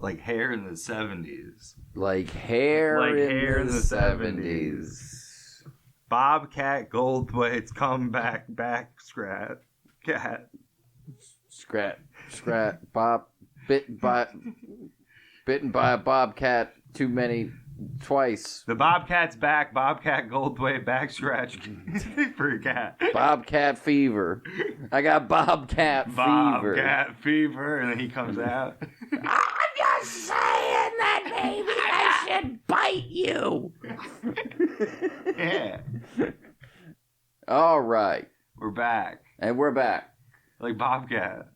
Like hair in the 70s. Like hair in the 70s. Bobcat Goldthwait's comeback back scrat. Cat. Scrat. Bitten by a bobcat too many twice. The Bobcat's back. Bobcat Goldthwait back scratch for a cat. Bobcat fever. I got bobcat fever. Bobcat fever, and then he comes out. I'm just saying that maybe I should bite you. Yeah. All right. We're back. And we're back. Like Bobcat.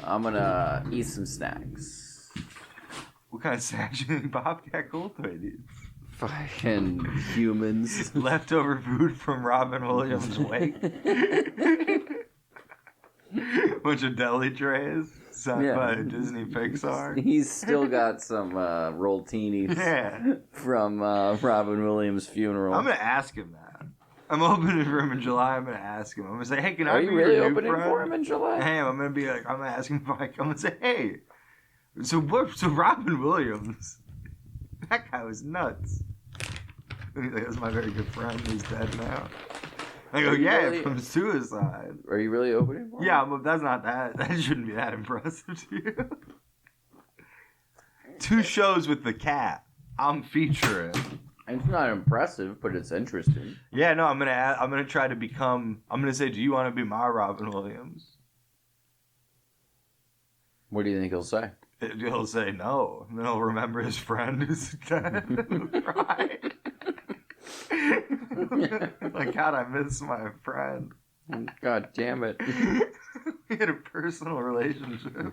I'm gonna eat some snacks. What kind of snacks do you think Bobcat Goldthwait eats? Fucking humans. Leftover food from Robin Williams' wake. Bunch of deli trays sent by Disney Pixar. He's still got some rolltinis from Robin Williams' funeral. I'm going to ask him that. I'm opening for him in July. I'm going to ask him. I'm going to say, hey, can I be your new friend? Are you really opening for him in July? Hey, I'm going to be like, I'm going to ask him if I come and say, hey, so Robin Williams, that guy was nuts. And he's like, that's my very good friend who's dead now. I go, yeah, really? From suicide. Are you really opening for him? Yeah, but that's not that. That shouldn't be that impressive to you. 2 shows with the cat. I'm featuring. It's not impressive, but it's interesting. Yeah, no, I'm gonna try to become. I'm gonna say, do you want to be my Robin Williams? What do you think he'll say? He'll say no, and then he'll remember his friend who's dead. Right. Like, God, I miss my friend. God damn it. We had a personal relationship.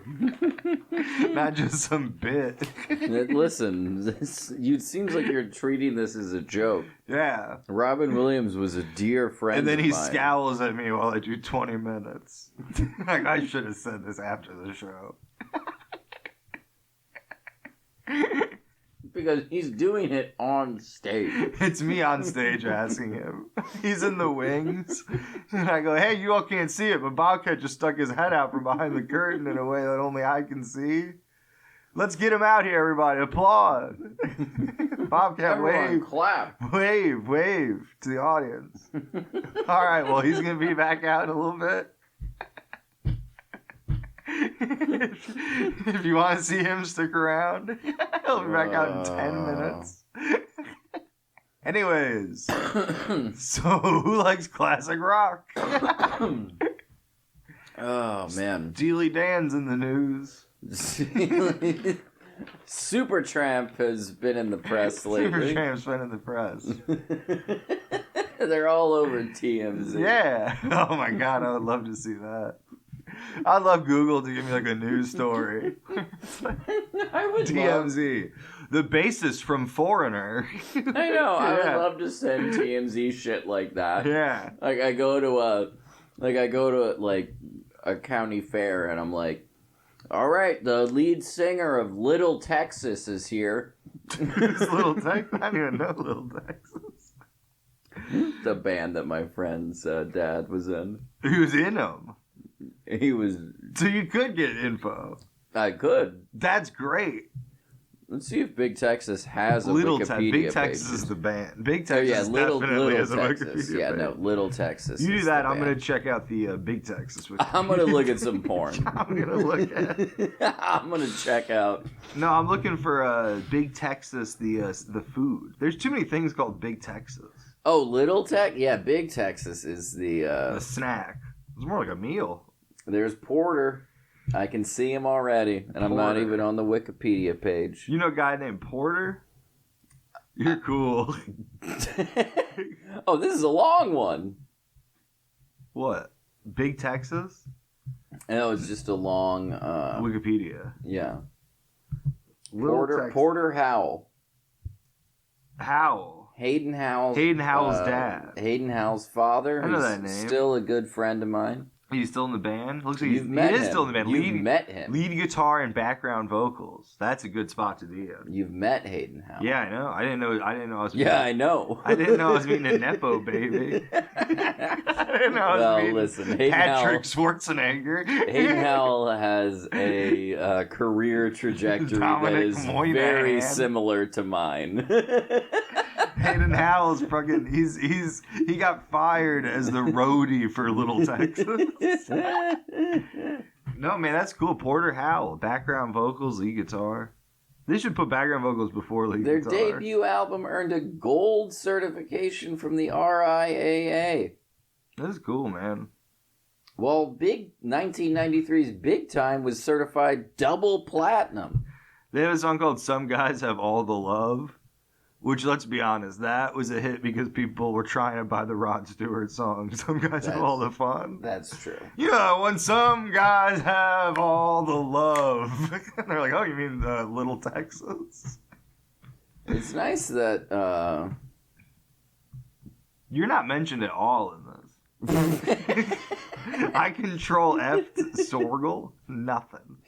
Not just some bit. Listen, it seems like you're treating this as a joke. Yeah. Robin Williams was a dear friend and then of he mine. scowls at me while I do 20 minutes. Like, I should have said this after the show. Because he's doing it on stage. It's me on stage asking him. He's in the wings. And I go, hey, you all can't see it, but Bobcat just stuck his head out from behind the curtain in a way that only I can see. Let's get him out here, everybody. Applaud. Bobcat, everyone, clap. Wave to the audience. All right, well, he's going to be back out in a little bit. If you want to see him, stick around. He'll be back out in 10 minutes. Anyways, so who likes classic rock? Oh, man. Steely Dan's in the news. Supertramp has been in the press lately. Supertramp's been in the press. They're all over TMZ. Yeah. Oh, my God. I would love to see that. I'd love Google to give me like a news story. I would TMZ. The bassist from Foreigner. I know. I would love to send TMZ shit like that. Yeah. Like I go to a county fair and I'm like, all right, the lead singer of Little Texas is here. Little Texas? I didn't even know Little Texas. The band that my friend's dad was in. He was in them. He was. So you could get info. I could. That's great. Let's see if Big Texas has a Little Wikipedia Big page. Texas is the band. Big Texas Little has a Texas. Wikipedia Yeah, page. no, Little Texas. You do is that. the I'm going to band. check out the Big Texas Wikipedia. I'm going to look at some porn. I'm going to look at. I'm going to check out. No, I'm looking for Big Texas, the food. There's too many things called Big Texas. Oh, Little Tex? Yeah, Big Texas is the snack. It's more like a meal. There's Porter. I can see him already, and I'm not even on the Wikipedia page. You know a guy named Porter? You're cool. Oh, this is a long one. What? Big Texas? No, it's just a long... Wikipedia. Yeah. Texas. Porter Howell. Howell. Hayden Howell's dad. Hayden Howell's father. I know that name. Still a good friend of mine. He's still in the band? Looks like You've met he is him. still in the band. You've met him. Lead guitar and background vocals. That's a good spot to be in. You've met Hayden Howell. Yeah, I know. I didn't know I was Yeah, I know. I didn't know I was meeting a Nepo baby. I didn't know I was meeting Patrick Schwarzenegger. Hayden Howell has a career trajectory Dominic that is Moynihan. very similar to mine. Hayden Howell's fucking he got fired as the roadie for Little Texas. No, man, that's cool. Porter Howell, background vocals, lead guitar. They should put background vocals before lead Their guitar. Their debut album earned a gold certification from the RIAA. That's cool, man. Well, 1993's Big Time was certified double platinum. They have a song called Some Guys Have All the Love, which, let's be honest, that was a hit because people were trying to buy the Rod Stewart song. Some guys have all the fun. That's true. Yeah, when some guys have all the love. And they're like, oh, you mean Little Texas? It's nice that... You're not mentioned at all in this. I control F Sorgel. Nothing.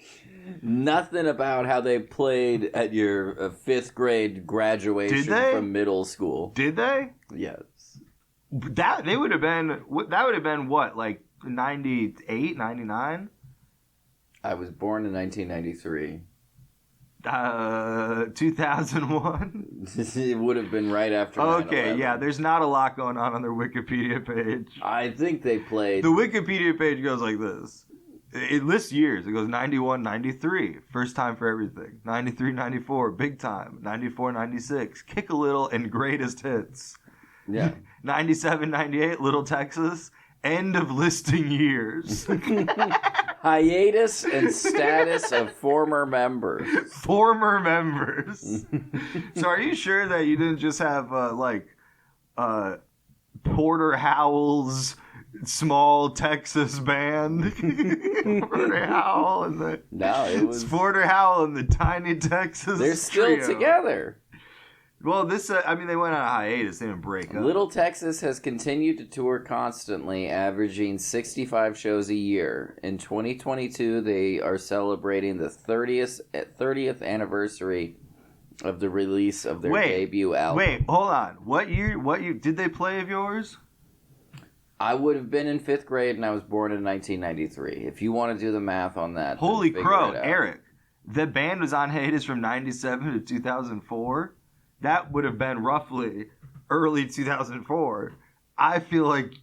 Nothing about how they played at your 5th grade graduation from middle school. Did they? Yes. That would have been what, like 98, 99? I was born in 1993. 2001. It would have been right after. Okay, yeah. There's not a lot going on their Wikipedia page. I think they played. The Wikipedia page goes like this. It lists years. It goes 91, 93, first time for everything. 93, 94, big time. 94, 96, kick a little and greatest hits. Yeah. 97, 98, Little Texas, end of listing years. Hiatus and status of former members. Former members. So are you sure that you didn't just have Porter Howell's small Texas band? Porter Howell and the it was Porter Howell and the Tiny Texas. They're still trio. Together. Well, this they went on a hiatus. They didn't break up. Little Texas has continued to tour constantly, averaging 65 shows a year. In 2022, they are celebrating the 30th anniversary of the release of their debut album. Wait, hold on. What year did they play of yours? I would have been in 5th grade, and I was born in 1993. If you want to do the math on that. Holy crow, Eric. The band was on hiatus from 97 to 2004. That would have been roughly early 2004. I feel like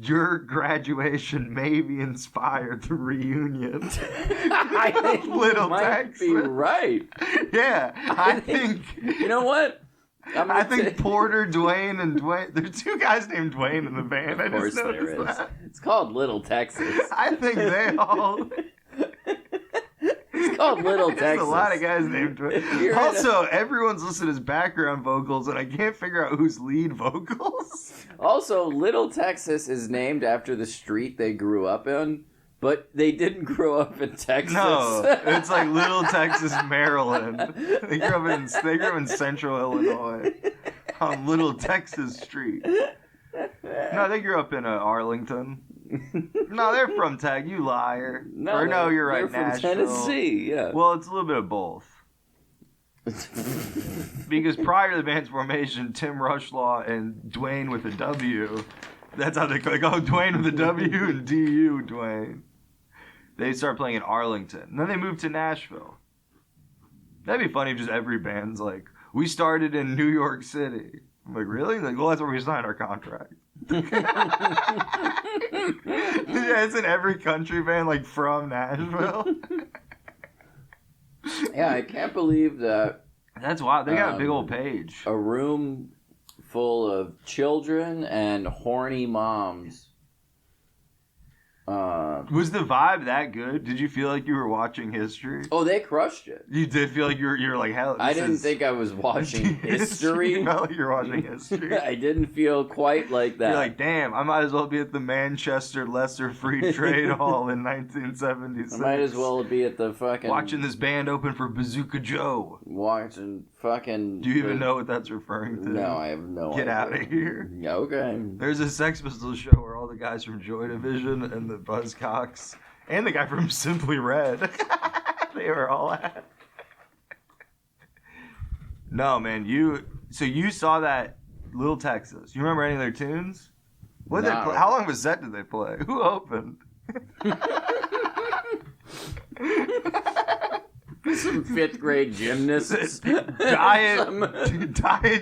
your graduation maybe inspired the reunion. I think Little you might Texas. be right. Yeah, I think. You know what? I think Porter, Dwayne, and Dwayne. There's 2 guys named Dwayne in the band. Of course there is. That. It's called Little Texas. I think they all. It's called Little Texas. There's a lot of guys named Dwayne. Also, everyone's listed as background vocals, and I can't figure out who's lead vocals. Also, Little Texas is named after the street they grew up in, but they didn't grow up in Texas. No, it's like Little Texas, Maryland. They grew up in Central Illinois on Little Texas Street. No, they grew up in Arlington. No, they're from Tech. You liar. No, you're right. They're Nashville. from Tennessee. Yeah. Well, it's a little bit of both. Because prior to the band's formation, Tim Rushlaw and Dwayne with a W. That's how they go. Dwayne with a W and DU Dwayne. They start playing in Arlington. And then they moved to Nashville. That'd be funny if just every band's like, we started in New York City. I'm like, really? Like, well, that's where we signed our contract. Yeah, isn't every country band like from Nashville? Yeah, I can't believe that. That's wild. They got a big old page. A room full of children and horny moms. Was the vibe that good? Did you feel like you were watching history? Oh, they crushed it. You did feel like you're like, hell. I didn't think I was watching history. You felt like you're watching history. I didn't feel quite like that. You're like, damn, I might as well be at the Manchester Lesser Free Trade Hall in 1976. I might as well be at the fucking... Watching this band open for Bazooka Joe. Watching fucking... Do you even know what that's referring to? No, I have no idea. Get out of here. Okay. There's a Sex Pistols show where all the guys from Joy Division and the Buzzcocks, and the guy from Simply Red. They were all at. No, man, you saw that Little Texas. You remember any of their tunes? What did they play? How long of a set did they play? Who opened? Some fifth grade gymnasts. Diet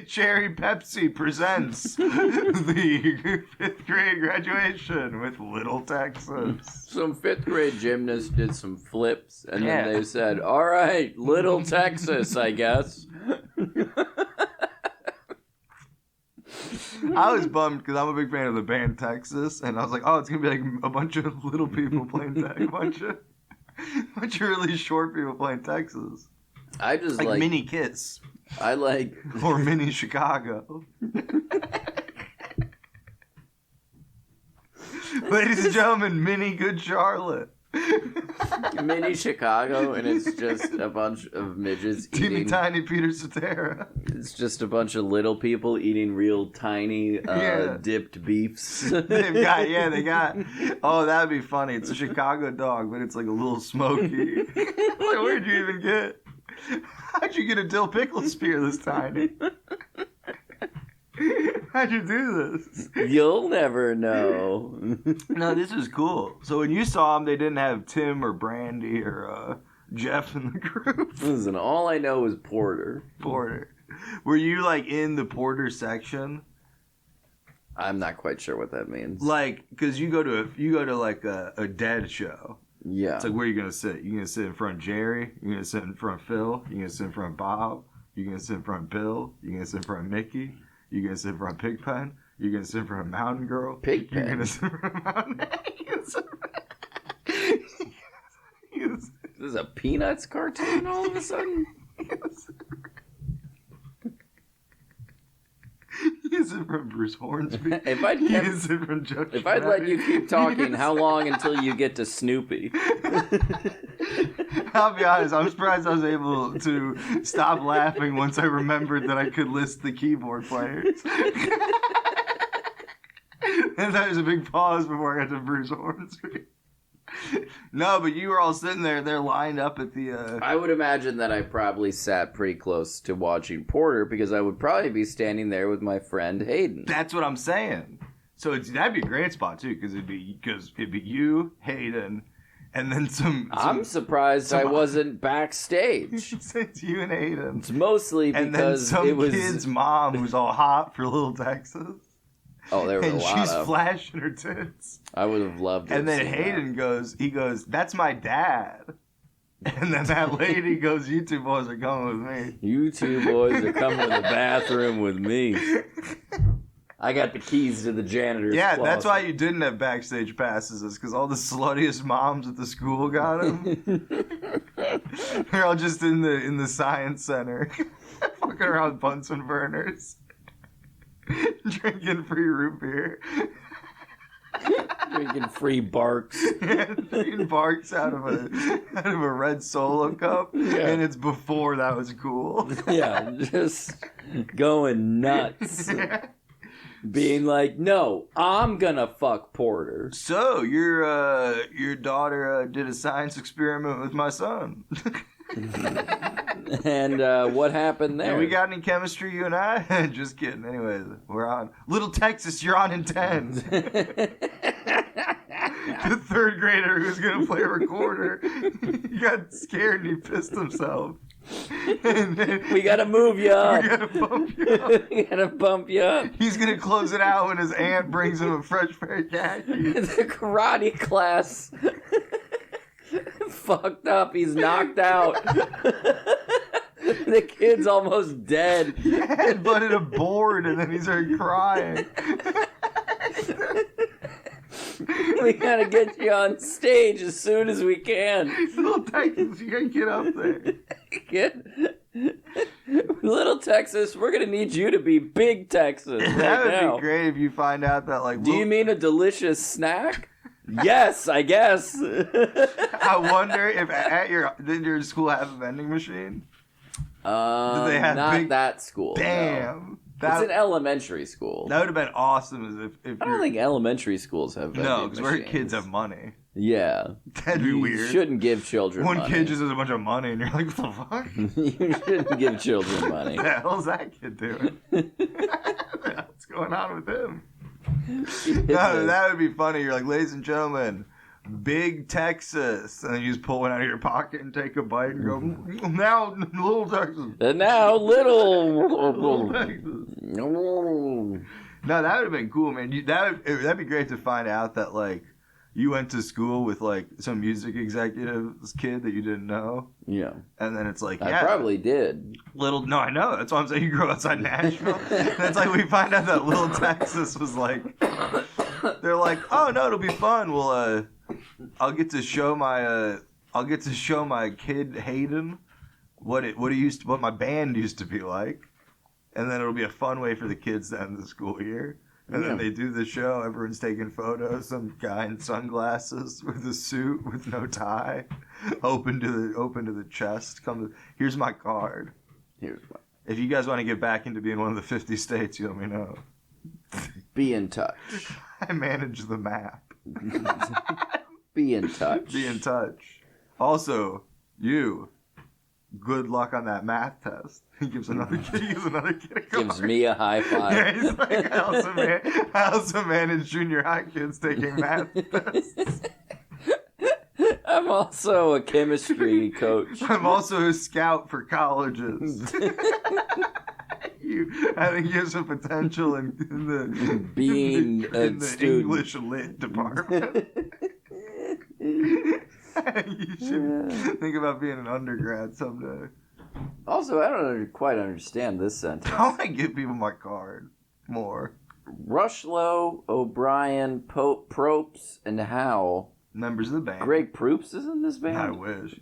Cherry Pepsi presents the fifth grade graduation with Little Texas. Some fifth grade gymnasts did some flips, and then they said, "All right, Little Texas, I guess." I was bummed because I'm a big fan of the band Texas, and I was like, "Oh, it's gonna be like a bunch of little people playing a bunch of really short people playing Texas." I just like Mini Kiss. I like or Mini Chicago. Ladies and gentlemen, Mini Good Charlotte. Mini Chicago, and it's just a bunch of midgets teeny tiny Peter Cetera. It's just a bunch of little people eating real tiny dipped beefs. They got. Oh, that'd be funny. It's a Chicago dog, but it's like a little smoky. Like, where'd you even get? How'd you get a dill pickle spear this tiny? How'd you do this? You'll never know. No, this is cool. So when you saw them, they didn't have Tim or Brandy or Jeff in the group. Listen, all I know is Porter. Porter. Were you like in the Porter section? I'm not quite sure what that means. Like, because you go to like a Dead show. Yeah. It's like, where are you gonna sit? You gonna sit in front of Jerry? You gonna sit in front of Phil? You gonna sit in front of Bob? You gonna sit in front of Bill? You gonna sit in front of Mickey? You gonna sit in front of Pigpen? You gonna sit in front of Mountain Girl? Pigpen. You gonna sit in front of Mountain. This is a Peanuts cartoon all of a sudden. You sit from Bruce Hornsby. If I'd let you keep talking, how long until you get to Snoopy? I'll be honest, I'm surprised I was able to stop laughing once I remembered that I could list the keyboard players. And that was a big pause before I got to Bruce Hornsby. No, but you were all sitting there. They're lined up at the... I would imagine that I probably sat pretty close to watching Porter because I would probably be standing there with my friend Hayden. That's what I'm saying. So that'd be a great spot, too, because it'd be you, Hayden, and then some... I'm surprised I wasn't backstage. It's you and Hayden. It's mostly because and then some kid's mom who's all hot for Little Texas. Oh, there was a lot and she's flashing her tits. I would have loved it. And then Hayden goes, "That's my dad." And then that lady goes, "You two boys are coming with me. You two boys are coming to the bathroom with me. I got the keys to the janitor's closet." That's why you didn't have backstage passes, is because all the sluttiest moms at the school got them. They're all just in the science center, fucking around with Bunsen burners. Drinking free root beer. Drinking free Barks. Yeah, drinking Barks out of a red Solo cup. Yeah. And it's before that was cool. Yeah, just going nuts. Yeah. Being like, "No, I'm gonna fuck Porter." So, your daughter did a science experiment with my son. And what happened there? And we got any chemistry, you and I? Just kidding. Anyways, we're on. Little Texas, you're on in 10. The third grader who's going to play a recorder, he got scared and he pissed himself. And then, we got to move you up. We got to bump you up. We got to bump you up. He's going to close it out when his aunt brings him a fresh pair of khakis. The karate class. Fucked up. He's knocked out. The kid's almost dead. He headbutted a board and then he started crying. We gotta get you on stage as soon as we can. Little Texas, you gotta get up there. Little Texas, we're gonna need you to be Big Texas right That would now. Be great if you find out that, like... Do you mean a delicious snack? Yes, I guess. I wonder if did your school have a vending machine? they have not that school. Damn. No. It's an elementary school. That would have been awesome if I don't think elementary schools have vending No, because where machines. kids have money. Yeah. That'd be weird. You shouldn't give children One money. kid just has a bunch of money and you're like, what the fuck? You shouldn't give children money. What the hell's that kid doing? What's going on with him? No, that would be funny. You're like, ladies and gentlemen, Big Texas. And then you just pull one out of your pocket and take a bite and go, now, Little Texas. And now, Little Texas. No, that would have been cool, man. That'd be great to find out that, like, you went to school with, like, some music executive's kid that you didn't know. Yeah. And then it's like, I probably did. No, I know. That's why I'm saying you grew up outside Nashville. That's like we find out that Little Texas was like, they're like, oh, no, it'll be fun. Well, I'll get to show my kid Hayden what my band used to be like. And then it'll be a fun way for the kids to end the school year. And then they do the show. Everyone's taking photos. Some guy in sunglasses with a suit with no tie, open to the chest. Here's my card. If you guys want to get back into being one of the 50 states, you let me know. Be in touch. I manage the map. Be in touch. Be in touch. Also, you. Good luck on that math test. He gives another kid a card. Gives me a high five. Yeah, he's like, I also manage junior high kids taking math tests. I'm also a chemistry coach. I'm also a scout for colleges. I think you have some potential in the being in the student. English lit department. You should think about being an undergrad someday. Also, I don't quite understand this sentence. How do I give people my card more? Rushlow, O'Brien, Propes, and Howe. Members of the band. Greg Proops is in this band? I wish.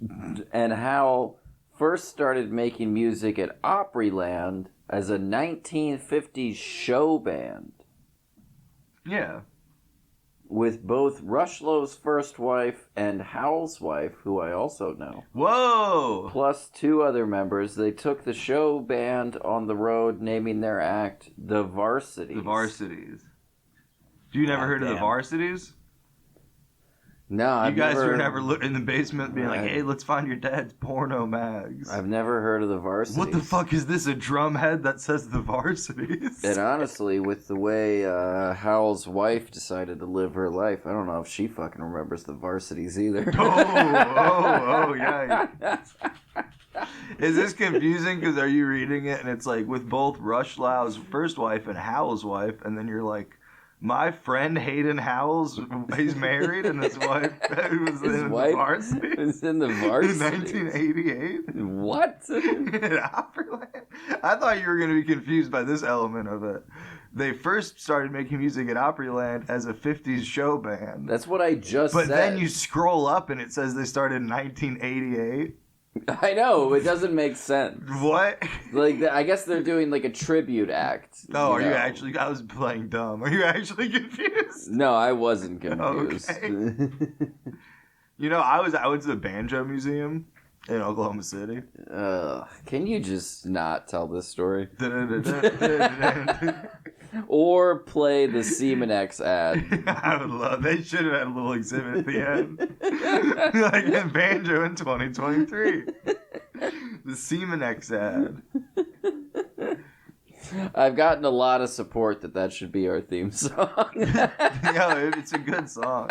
And Howe first started making music at Opryland as a 1950s show band. Yeah. With both Rushlow's first wife and Howell's wife, who I also know. Whoa! Plus 2 other members. They took the show band on the road, naming their act The Varsities. The Varsities. You never heard of the Varsities? No, I've You guys never... were never in the basement being like, hey, let's find your dad's porno mags. I've never heard of the Varsities. What the fuck is this, a drum head that says the Varsities? And honestly, with the way Howell's wife decided to live her life, I don't know if she fucking remembers the Varsities either. Oh, yeah. Is this confusing? Because are you reading it and it's like with both Rushlow's first wife and Howell's wife, and then you're like, my friend Hayden Howells, he's married, and his wife was in the Varsity. Was in the Varsity in 1988. What? At Opryland. I thought you were going to be confused by this element of it. They first started making music at Opryland as a 50s show band. That's what I just said. But then you scroll up and it says they started in 1988. I know, it doesn't make sense. What? Like, I guess they're doing like a tribute act. Oh, are you actually? I was playing dumb. Are you actually confused? No, I wasn't confused. Okay. You know, I went to the Banjo Museum in Oklahoma City. Can you just not tell this story? Or play the Seaman X ad. I would love. They should have had a little exhibit at the end, like in Banjo in 2023. The Seaman X ad. I've gotten a lot of support that should be our theme song. Yo, it's a good song.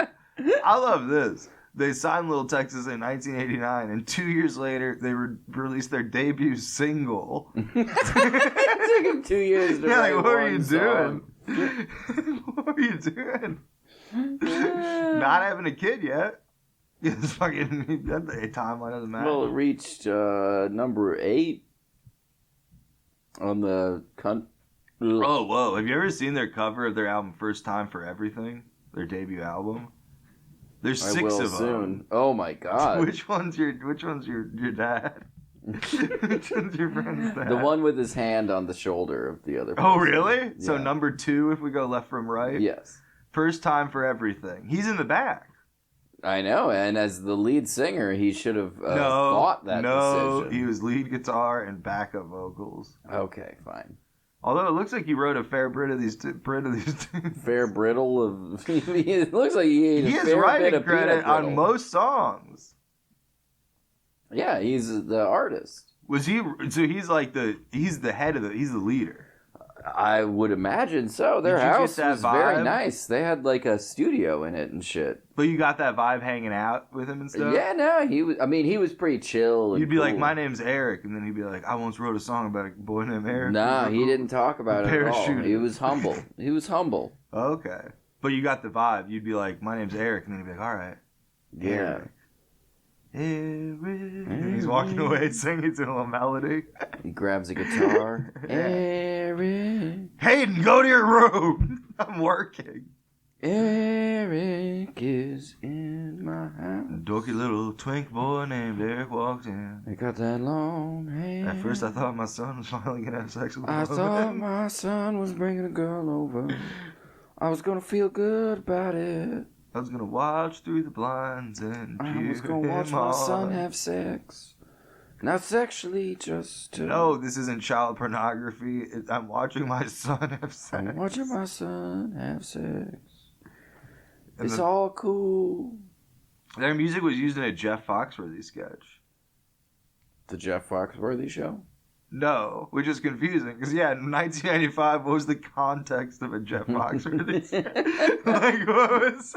I love this. They signed Little Texas in 1989, and 2 years later, they released their debut single. It took them 2 years to write what are you song. doing? What are you doing? Not having a kid yet. It's fucking that timeline doesn't matter. Well, it reached number 8 on the Oh, whoa! Have you ever seen their cover of their album "First Time for Everything"? Their debut album. There's 6 of them. Soon. Oh my god! Which one's your dad? Which one's your friend's dad? The one with his hand on the shoulder of the other person. Oh, really? Yeah. So number 2, if we go left from right. Yes. First Time for Everything. He's in the back. I know, and as the lead singer, he should have fought that decision. He was lead guitar and backup vocals. Okay, fine. Although it looks like he wrote a fair bit of these tunes. Fair brittle of... It looks like he ate a fair bit of peanut brittle. He has writing credit on most songs. Yeah, he's the artist. Was he? So he's like he's the head of he's the leader. I would imagine so. Their house was very nice. They had like a studio in it and shit. But you got that vibe hanging out with him and stuff? Yeah, no, he was. I mean, he was pretty chill. And You'd be cool. like, "My name's Eric," and then he'd be like, "I once wrote a song about a boy named Eric." Nah, he didn't talk about it at all. He was humble. He was humble. Okay, but you got the vibe. You'd be like, "My name's Eric," and then he'd be like, "All right." Yeah. Eric. And he's walking away singing to a little melody. He grabs a guitar. Eric. Hayden, go to your room. I'm working. Eric is in my house. A dorky little twink boy named Eric walked in. He got that long hair. At first I thought my son was finally going to have sex with a woman. I thought my son was bringing a girl over. I was going to feel good about it. I was gonna watch through the blinds and I was gonna watch my son have sex. Not sexually, just to... No, this isn't child pornography. I'm watching my son have sex. I'm watching my son have sex. It's all cool. Their music was used in a Jeff Foxworthy sketch. The Jeff Foxworthy show? No, which is confusing because in 1995, what was the context of a Jeff Foxworthy sketch? Like, what was?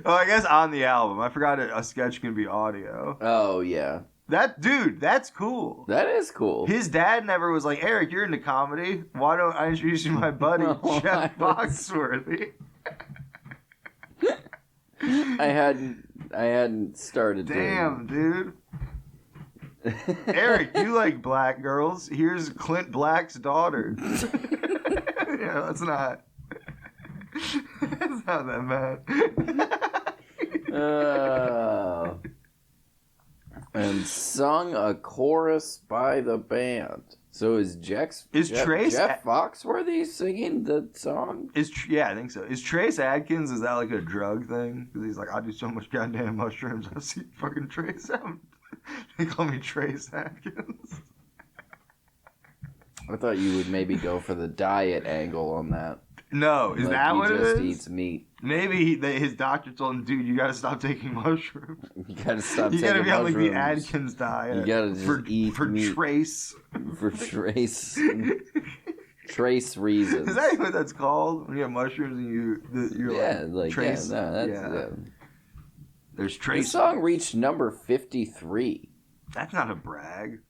Oh, I guess on the album. I forgot a sketch can be audio. Oh yeah, that's cool. That is cool. His dad never was like, Eric, you're into comedy. Why don't I introduce you to my buddy Jeff Foxworthy? I hadn't started. Damn, dude. Eric, you like black girls. Here's Clint Black's daughter. Yeah, that's not that bad. And sung a chorus by the band. So is Jeff Foxworthy singing the song? Yeah, I think so. Is Trace Adkins, is that like a drug thing? Because he's like, I do so much goddamn mushrooms, I see fucking Trace out. They call me Trace Adkins. I thought you would maybe go for the diet angle on that. No, is that what it is? He just eats meat. Maybe his doctor told him, dude, you gotta stop taking mushrooms. You gotta stop taking mushrooms. You gotta be on like the Adkins diet. You gotta just eat for meat. Trace. For Trace. Trace reasons. Is that what that's called? When you have mushrooms and you're like Trace. Yeah, no, that's There's Trace. The song reached number 53. That's not a brag.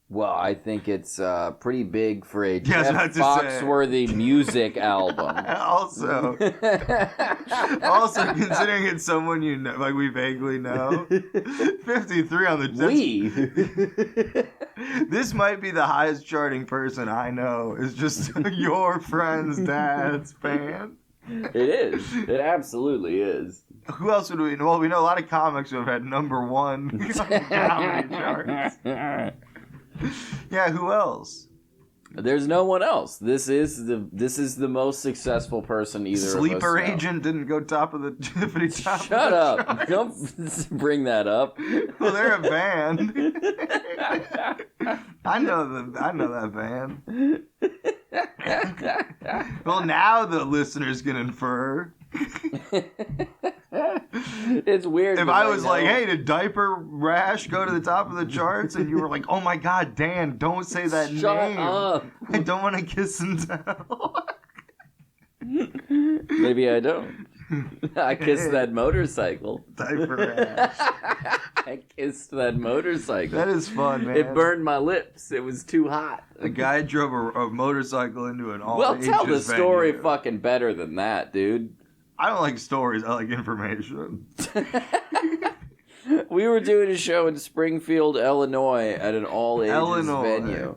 Well, I think it's pretty big for a Jeff Foxworthy music album. Also, considering it's someone you know, like we vaguely know, 53 on the This might be the highest charting person I know. Is just your friend's dad's fan. It is. It absolutely is. Who else would we know? Well, we know a lot of comics who have had number one comedy charts. Yeah, who else? There's no one else. This is the most successful person either. Sleeper of us Agent didn't go top of the tippity top. Shut up! Don't bring that up. Well, they're a band. I know that band. Well, now the listeners can infer. It's weird. If I was like, hey, did Diaper Rash go to the top of the charts? And you were like, oh my God, Dan, don't say that name. Shut up. I don't want to kiss and tell. Maybe I don't. I kissed that motorcycle. Diaper Rash. I kissed that motorcycle. That is fun, man. It burned my lips. It was too hot. A guy drove a motorcycle into an all-ages tell the story venue. fucking better than that, dude. I don't like stories. I like information. We were doing a show in Springfield, Illinois at an all-ages venue.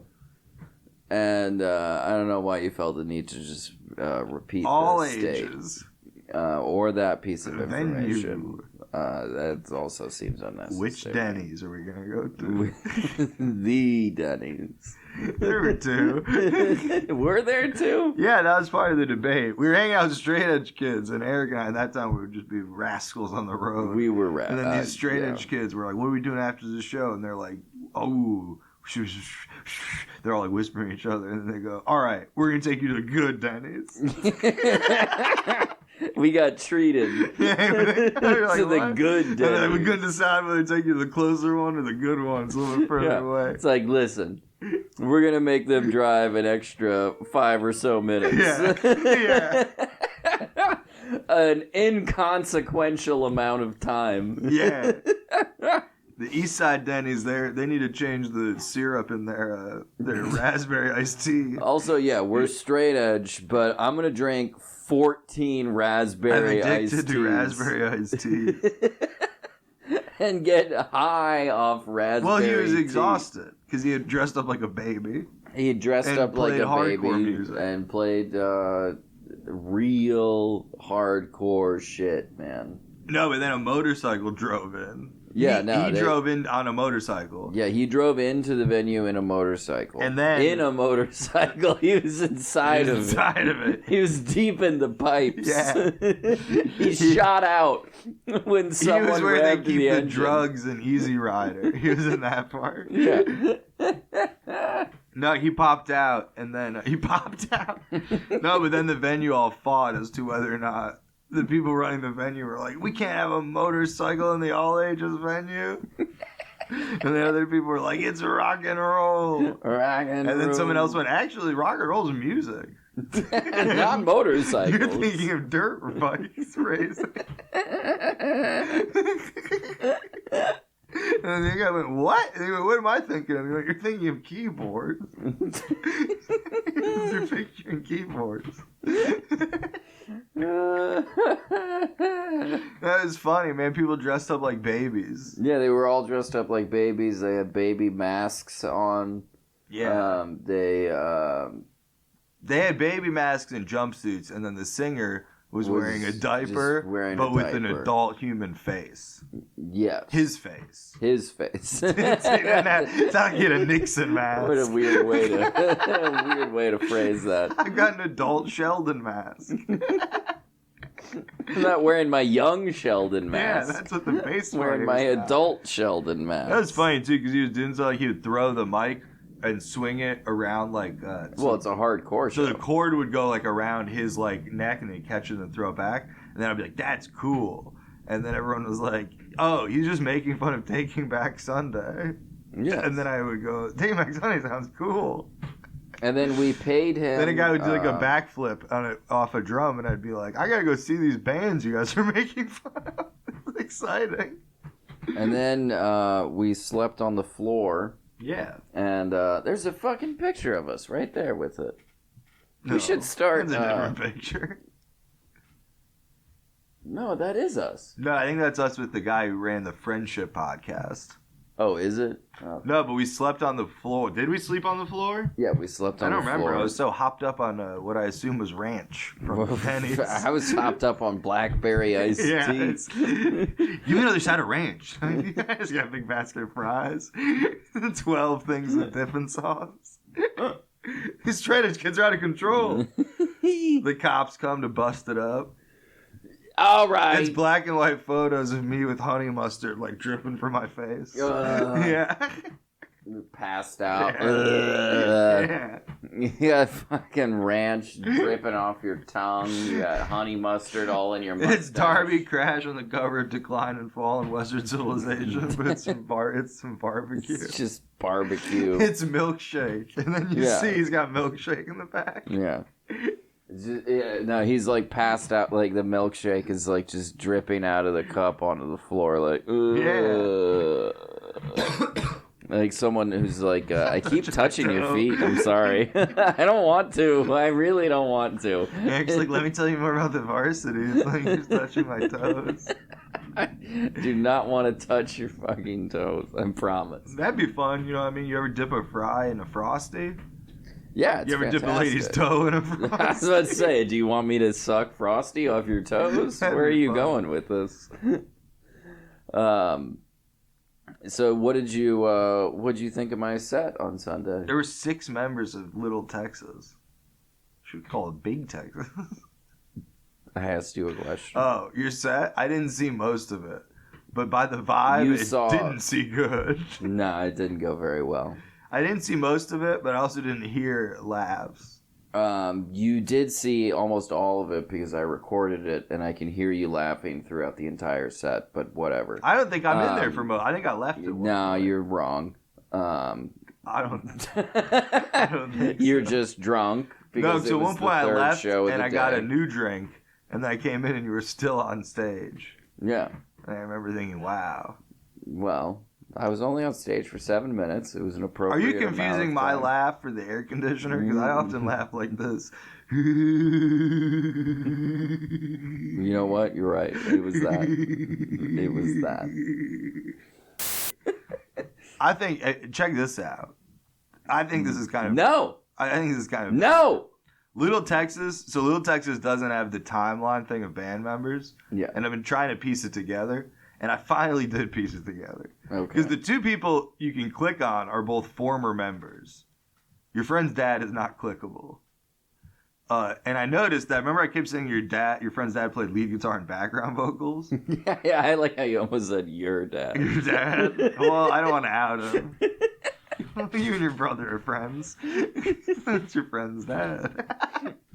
And I don't know why you felt the need to just repeat all the state. ages. Or that piece of information. That also seems unnecessary. Which Denny's are we gonna go to? The Denny's. There were two. Were there two? Yeah, that was part of the debate. We were hanging out with straight edge kids, and Eric and I, at that time, we would just be rascals on the road. We were rascals. And then these straight edge kids were like, what are we doing after the show? And they're like, oh, they're all like whispering at each other. And then they go, all right, we're going to take you to the good Denny's. We got treated like, to the what? good Denny's. And we couldn't decide whether to take you to the closer one or the good one. It's a little further away. It's like, listen, we're going to make them drive an extra 5 or so minutes. Yeah. An inconsequential amount of time. Yeah. The East Side Denny's, they need to change the syrup in their raspberry iced tea. Also, yeah, we're straight edge, but I'm going to drink 14 raspberry iced teas. I'm addicted to raspberry iced tea. And get high off raspberry Well, he was tea. exhausted because he had dressed up like a baby. He had dressed up like a baby music. and played real hardcore shit, man. No, but then a motorcycle drove in. Yeah, he drove in on a motorcycle. Yeah, he drove into the venue in a motorcycle. And then in a motorcycle, he was inside of it. He was deep in the pipes. Yeah. he shot out when someone He was where they keep the engine. drugs and Easy Rider. He was in that part. Yeah. No, he popped out, and then he popped out. No, but then the venue all fought as to whether or not the people running the venue were like, we can't have a motorcycle in the all ages venue. And the other people were like, it's rock and roll. And then someone else went, actually, rock and roll is music. Not motorcycles. You're thinking of dirt bikes racing. And the guy went, what? And he went, what am I thinking of? He went, you're thinking of keyboards. You're picturing keyboards. That is funny, man. People dressed up like babies. Yeah, they were all dressed up like babies. They had baby masks on. Yeah. They had baby masks and jumpsuits, and then the singer was wearing a diaper, but with an adult human face. Yeah. His face. His face. It's not get a Nixon mask. What a weird way to phrase that. I've got an adult Sheldon mask. I'm not wearing my young Sheldon mask. Yeah, that's what the bass player wearing my adult Sheldon mask. That was funny too, because he was doing so like he would throw the mic and swing it around like. Well, it's a hardcore show. So the cord would go like around his like neck, and he'd catch it and throw it back, and then I'd be like, "That's cool," and then everyone was like, "Oh, he's just making fun of Taking Back Sunday." Yeah. And then I would go, "Taking Back Sunday sounds cool." And then we paid him. Then a guy would do like a backflip on it off a drum, and I'd be like, "I gotta go see these bands you guys are making fun of." It's exciting. And then we slept on the floor. Yeah. And there's a fucking picture of us right there with it. No, we should start. That's a different picture. No, that is us. No, I think that's us with the guy who ran the Friendship podcast. Oh, is it? Oh. No, but we slept on the floor. Did we sleep on the floor? Yeah, we slept on the floor. I don't remember. I was so hopped up on what I assume was ranch from Penny's. I was hopped up on blackberry iced tea. You mean other side of ranch? You guys got a big basket of fries. 12 things of dipping sauce. These trainers kids are out of control. The cops come to bust it up. All right. It's black and white photos of me with honey mustard like dripping from my face. Yeah. Passed out. Yeah. You got fucking ranch dripping off your tongue. You got honey mustard all in your mouth. It's Darby Crash on the cover of Decline and Fall in Western Civilization, but it's some barbecue. It's just barbecue. It's milkshake. And then you see he's got milkshake in the back. Yeah. No, he's like passed out. Like the milkshake is like just dripping out of the cup onto the floor. Like, like someone who's like, I keep touching your feet. I'm sorry. I don't want to. I really don't want to. Eric's like, let me tell you more about the varsity. It's like you're touching my toes. I do not want to touch your fucking toes. I promise. That'd be fun. You know what I mean? You ever dip a fry in a Frosty? Yeah, it's You ever fantastic. dip a lady's toe in a Frosty? I was about to say, do you want me to suck Frosty off your toes? Where are you going with this? So what did you think of my set on Sunday? There were 6 members of Little Texas. Should we call it Big Texas? I asked you a question. Oh, your set? I didn't see most of it. But by the vibe, didn't see good. No, it didn't go very well. I didn't see most of it, but I also didn't hear laughs. You did see almost all of it because I recorded it, and I can hear you laughing throughout the entire set, but whatever. I don't think I'm in there for most. I think I left it. No, you're wrong. I don't think You're just drunk. No, so at one point I left, and I got a day. new drink, and then I came in, and you were still on stage. Yeah. And I remember thinking, wow. Well, I was only on stage for 7 minutes. It was an appropriate. Are you confusing my time. laugh for the air conditioner? Because I often laugh like this. You know what? You're right. It was that. It was that. I think. Check this out. I think this is kind of. No. I think this is kind of. No. Little Texas. So Little Texas doesn't have the timeline thing of band members. Yeah. And I've been trying to piece it together. And I finally did piece it together. Okay. Because the 2 people you can click on are both former members. Your friend's dad is not clickable. And I noticed that. Remember, I kept saying your friend's dad played lead guitar and background vocals. Yeah, I like how you almost said your dad. Your dad? Well, I don't want to out him. You and your brother are friends. That's your friend's dad.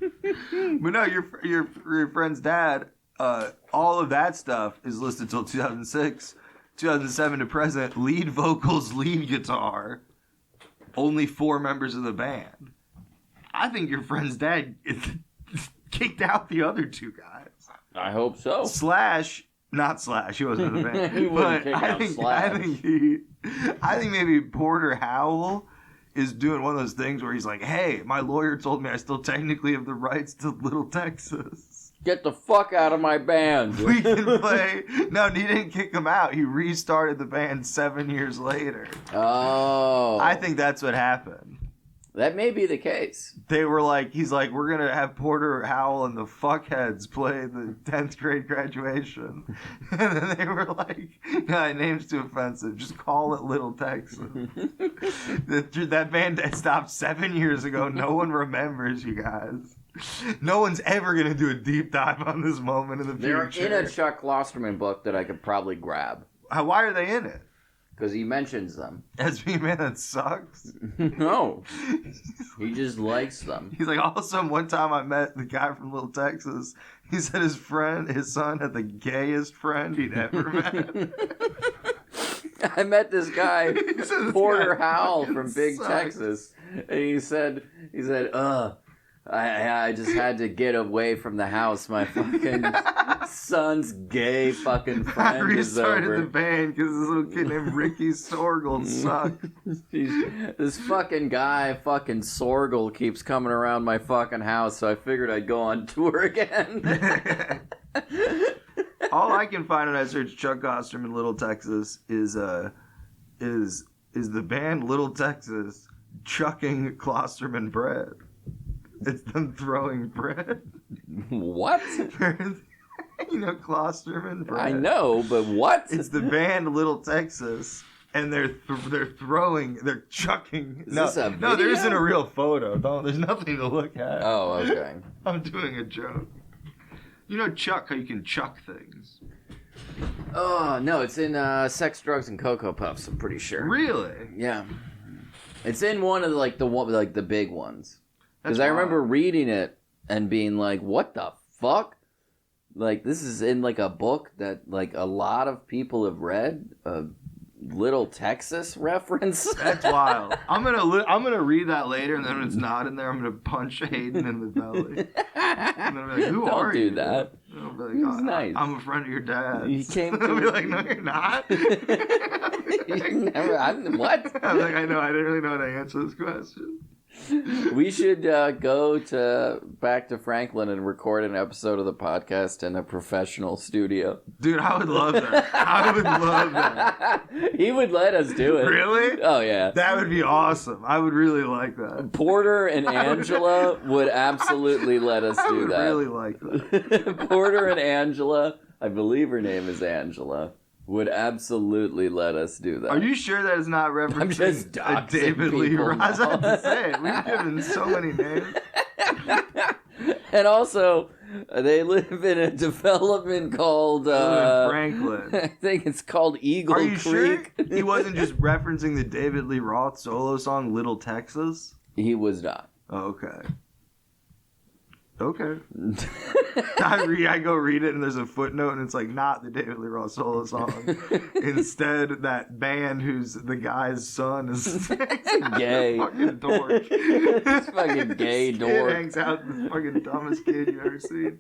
But no, your friend's dad. All of that stuff is listed till 2006, 2007 to present. Lead vocals, lead guitar. Only 4 members of the band. I think your friend's dad kicked out the other 2 guys. I hope so. Not Slash. He wasn't in the band. He wouldn't kick out Slash. I think maybe Porter Howell is doing one of those things where he's like, "Hey, my lawyer told me I still technically have the rights to Little Texas. Get the fuck out of my band." We can play." No, he didn't kick him out. He restarted the band 7 years later. Oh. I think that's what happened. That may be the case. They were like, he's like, "We're going to have Porter Howell and the Fuckheads play the 10th grade graduation." And then they were like, "No, name's too offensive. Just call it Little Texas." That band stopped 7 years ago. No one remembers, you guys. No one's ever going to do a deep dive on this moment in the They're future. in a Chuck Klosterman book that I could probably grab. Why are they in it? Because he mentions them. As being man that sucks? No. He just likes them. He's like, also, one time I met the guy from Little Texas. He said his son had the gayest friend he'd ever met. I met this guy, Porter Howell from Big sucks. Texas. And he said, I just had to get away from the house. My fucking son's gay fucking I friend is restarted over. the band because this little kid named Ricky Sorgel sucked. This fucking guy, fucking Sorgel, keeps coming around my fucking house, so I figured I'd go on tour again. All I can find when I search Chuck Klosterman Little Texas is the band Little Texas chucking Klosterman bread. It's them throwing bread. What? You know Klosterman bread? I know, but what? It's the band Little Texas, and they're chucking. Is this a No, there video? isn't a real photo. There's nothing to look at. Oh, okay. I'm doing a joke. You know Chuck, how you can chuck things. Oh, no, it's in Sex, Drugs, and Cocoa Puffs, I'm pretty sure. Really? Yeah. It's in one of the big ones. Because That's I remember wild. reading it and being like, what the fuck? Like, this is in, like, a book that, like, a lot of people have read. A Little Texas reference. That's wild. I'm gonna read that later, and then when it's not in there, I'm gonna punch Hayden in the belly. And then I'll be like, "Who are you?" Don't do that. And I'll be like, He's nice. I'm a friend of your dad's. He came I'll be to... like, "No, you're not." What? I'm like, I know. I didn't really know how to answer this question. We should go back to Franklin and record an episode of the podcast in a professional studio. Dude, I would love that. I would love that. He would let us do it. Really? Oh, yeah. That would be awesome. I would really like that. Porter and Angela would absolutely let us I do would that. really like that. Porter and Angela, I believe her name is Angela. would absolutely let us do that. Are you sure that is not I'm referencing just a David doxing Lee people Roth? I was about now. to say it. We've given so many names. And also, they live in a development called Franklin. I think it's called Eagle Are you Creek. sure he wasn't just referencing the David Lee Roth solo song Little Texas? He was not. Oh, okay. I go read it and there's a footnote and it's like not the David Lee Roth solo song. Instead, that band who's the guy's son is Gay. fucking dork. This fucking gay This dork. Kid hangs out with the fucking dumbest kid you've ever seen.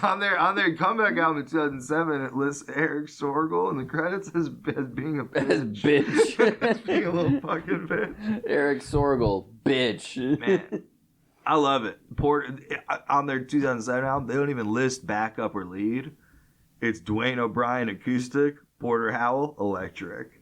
On their comeback album in 2007, it lists Eric Sorgel in the credits as being a bitch. As being a little fucking bitch. Eric Sorgel, bitch. Man, I love it. On their 2007 album, they don't even list backup or lead. It's Dwayne O'Brien acoustic, Porter Howell electric.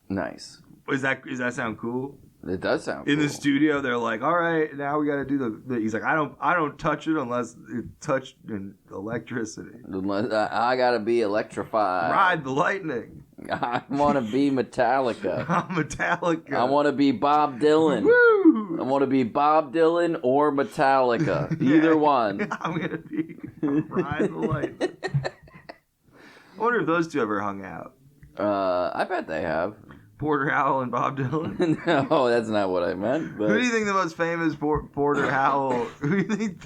Nice. Does that sound cool? It does sound In cool. the studio, they're like, "All right, now we got to do the." He's like, "I don't touch it unless it's touched in electricity." I gotta be electrified. Ride the lightning. I want to be Metallica. I'm Metallica. I want to be Bob Dylan. Woo! I want to be Bob Dylan or Metallica. Yeah. Either one. I'm gonna be Ride the lightning. I wonder if those two ever hung out. I bet they have. Porter Howell and Bob Dylan. No, that's not what I meant. But... Who do you think the most famous Porter Howell? Who do you think?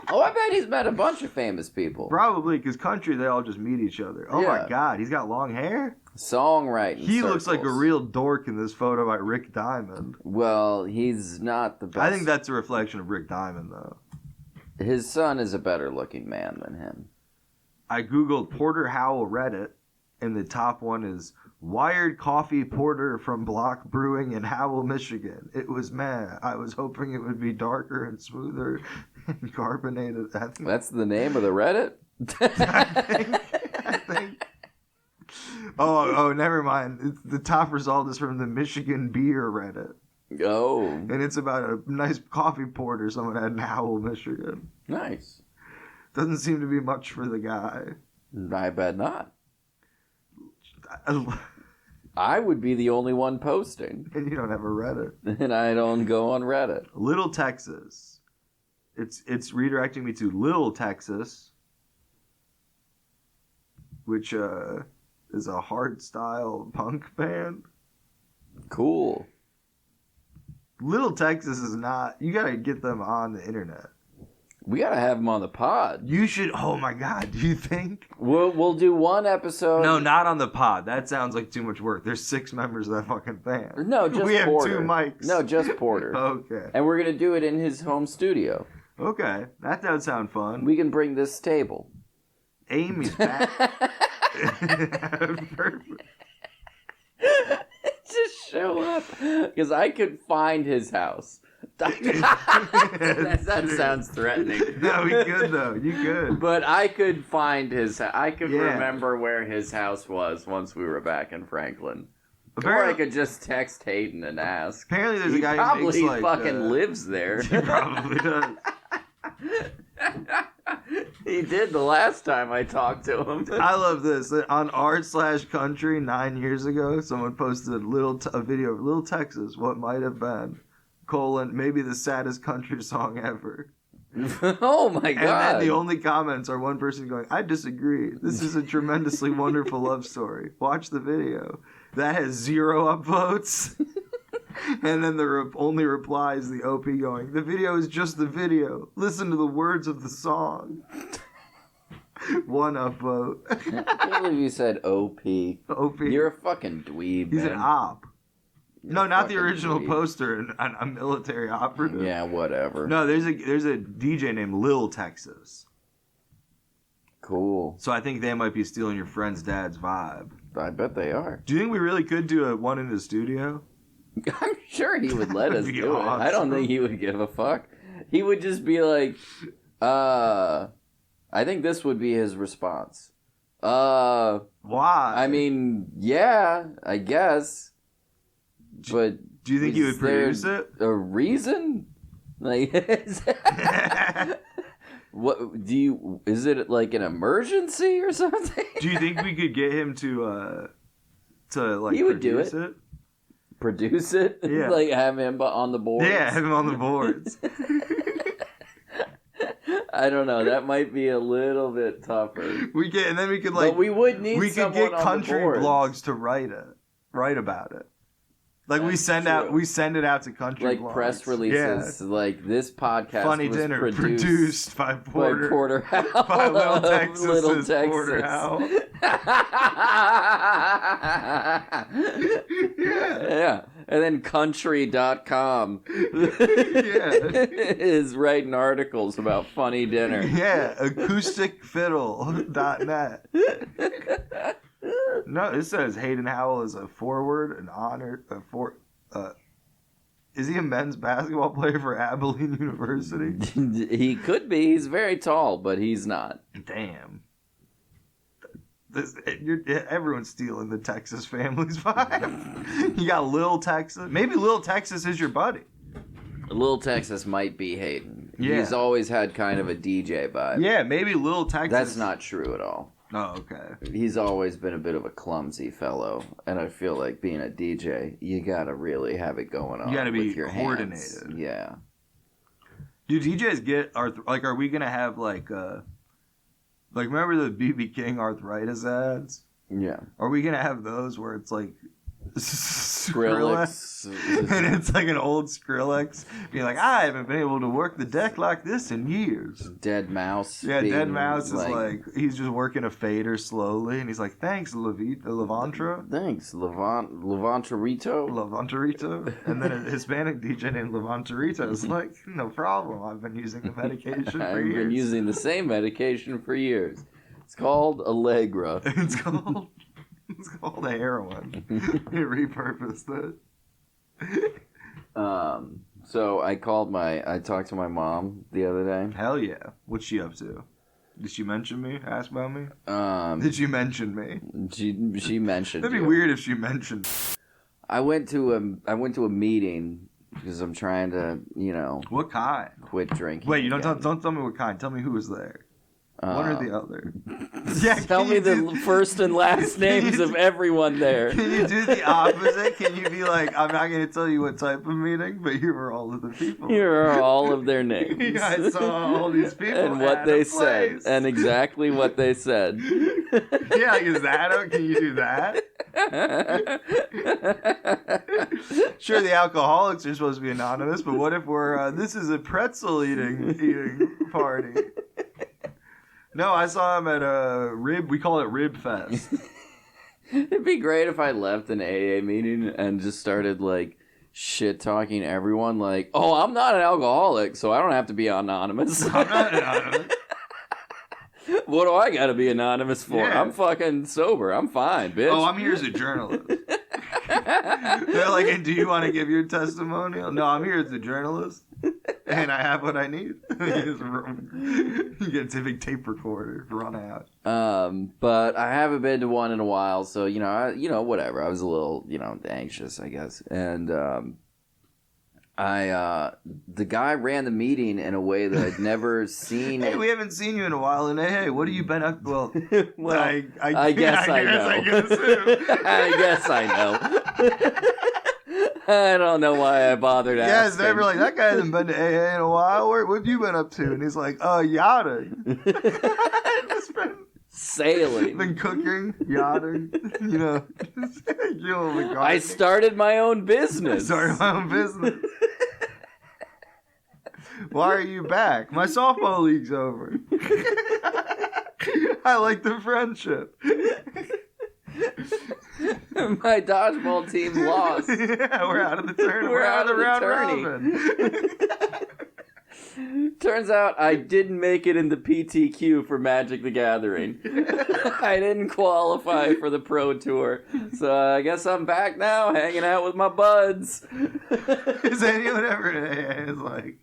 Oh, I bet he's met a bunch of famous people. Probably because country, they all just meet each other. Oh Yeah. my God, he's got long hair. Songwriting. He looks like a circles. real dork in this photo by Rick Diamond. Well, he's not the best. I think that's a reflection of Rick Diamond, though. His son is a better looking man than him. I googled Porter Howell Reddit, and the top one is Wired Coffee Porter from Block Brewing in Howell, Michigan. It was meh. I was hoping it would be darker and smoother and carbonated. I think, That's the name of the Reddit? I think. Oh, never mind. The top result is from the Michigan Beer Reddit. Oh, And it's about a nice coffee porter someone had in Howell, Michigan. nice. Doesn't seem to be much for the guy. I bet not. I would be the only one posting, And you don't have a Reddit. and I don't go on Reddit. Little Texas. It's redirecting me to Little Texas, which is a hardstyle punk band. Cool. Little Texas is not. You gotta get them on the internet. We gotta have him on the pod. You should. Oh my God. Do you think? We'll do one episode. No, not on the pod. That sounds like too much work. There's 6 members of that fucking band. No, just we have Porter. 2 mics. No, just Porter. Okay. And we're gonna do it in his home studio. Okay. That does sound fun. We can bring this table. Amy's back. Perfect. Just show up, because I could find his house. that sounds threatening. No, we could though. You could. But I could find his. I could Yeah. remember where his house was once we were back in Franklin. Or I Apparently, could just text Hayden and ask. apparently there's He a guy who probably makes like. fucking lives there. He probably does. He did the last time I talked to him. I love this. On r/country 9 years ago, someone posted a video of Little Texas, what might have been, maybe the saddest country song ever. Oh my And god. then the only comments are one person going, I disagree. This is a tremendously wonderful love story. Watch the video. That has 0 upvotes. And then the only reply is the OP going, the video is just the video. Listen to the words of the song. 1 upvote. I can't believe you said OP. OP. You're a fucking dweeb, He's man. an op. You're No, a not the fucking original dweeb. poster, a military operative. Yeah, whatever. No, there's a DJ named Lil Texas. Cool. So I think they might be stealing your friend's dad's vibe. I bet they are. Do you think we really could do one in the studio? I'm sure he would let us That'd be do it. I don't awesome. think he would give a fuck. He would just be like, I think this would be his response. Why? I mean, yeah, I guess. But do you think you would is there produce it? a reason? Like, What do you? Is it like an emergency or something? Do you think we could get him to like He would produce do it? Produce it? Yeah. Like have him on the boards? Yeah, have him on the boards. I don't know. That might be a little bit tougher. And then we could like. But we would need. We could get on country the boards. blogs to write about it. Like That's we send it out to country like blogs. press releases. Like this podcast Funny was Dinner produced by Porter Howell by Little of Texas. Little Is Texas. Porter Howell. Yeah. And then country.com is writing articles about funny dinner. Yeah, acousticfiddle.net. No, it says Hayden Howell is a forward, an honor, is he a men's basketball player for Abilene University? He could be. He's very tall, but he's not. Damn. Everyone's stealing the Texas family's vibe. You got Lil Texas. Maybe Lil Texas is your buddy. Lil Texas might be Hayden. Yeah. He's always had kind of a DJ vibe. Yeah, maybe Lil Texas. That's not true at all. Oh, okay. He's always been a bit of a clumsy fellow, and I feel like being a DJ, you gotta really have it going on. You gotta be with your coordinated. hands. Yeah. Do DJs get are we gonna have like remember the BB King arthritis ads? Yeah. Are we gonna have those where it's like Skrillex. and it's like an old Skrillex being like, I haven't been able to work the deck like this in years. Dead Mouse. Yeah, Dead Mouse is like he's just working a fader slowly, and he's like, "Thanks, Levantra." Thanks, Levantarito. Levantarito, and then a Hispanic DJ named Levantarito is like, "No problem. I've been using the medication for I've years. been using the same medication for years. It's called Allegra. It's called a heroin. He repurposed it. So I talked to my mom the other day. Hell yeah. What's she up to? Did she mention me? Ask about me? Did she mention me? She mentioned That'd be you. weird if she mentioned. I went to a meeting because I'm trying to, What kind? quit drinking. Wait, you again. don't tell me what kind. Tell me who was there. One or the other. Tell me the first and last names of everyone there. Can you do the opposite? Can you be like, I'm not going to tell you what type of meeting, but here are all of the people. Here are all of their names. I saw all these people and what at they a said. place. And exactly what they said. Yeah, like, is that can you do that? Sure, the alcoholics are supposed to be anonymous, but what if we're this is a pretzel eating party? No, I saw him at a rib. We call it Rib Fest. It'd be great if I left an AA meeting and just started like shit talking everyone. Like, oh, I'm not an alcoholic, so I don't have to be anonymous. I'm not anonymous. What do I got to be anonymous for? Yeah. I'm fucking sober. I'm fine, bitch. Oh, I'm here as a journalist. They're like, hey, do you want to give your testimonial? No, I'm here as a journalist, and I have what I need. You get a big tape recorder, run out. But I haven't been to one in a while, so whatever. I was a little, anxious, I guess, and the guy ran the meeting in a way that I'd never seen. Hey, we haven't seen you in a while, and hey, what have you been up? Well, I guess I know. I guess I guess I know. I don't know why I bothered asking. Yeah, they were like, that guy hasn't been to AA in a while. What have you been up to? And he's like, yachting. Just Sailing. been cooking, yachting, I started my own business. Started my own business. Why are you back? My softball league's over. I like the friendship. My dodgeball team lost. Yeah, we're out of the tournament. We're out of the round tourney. robin. Turns out I didn't make it in the PTQ for Magic the Gathering. I didn't qualify for the Pro Tour. So I guess I'm back now, hanging out with my buds. Is anyone ever in AA is like,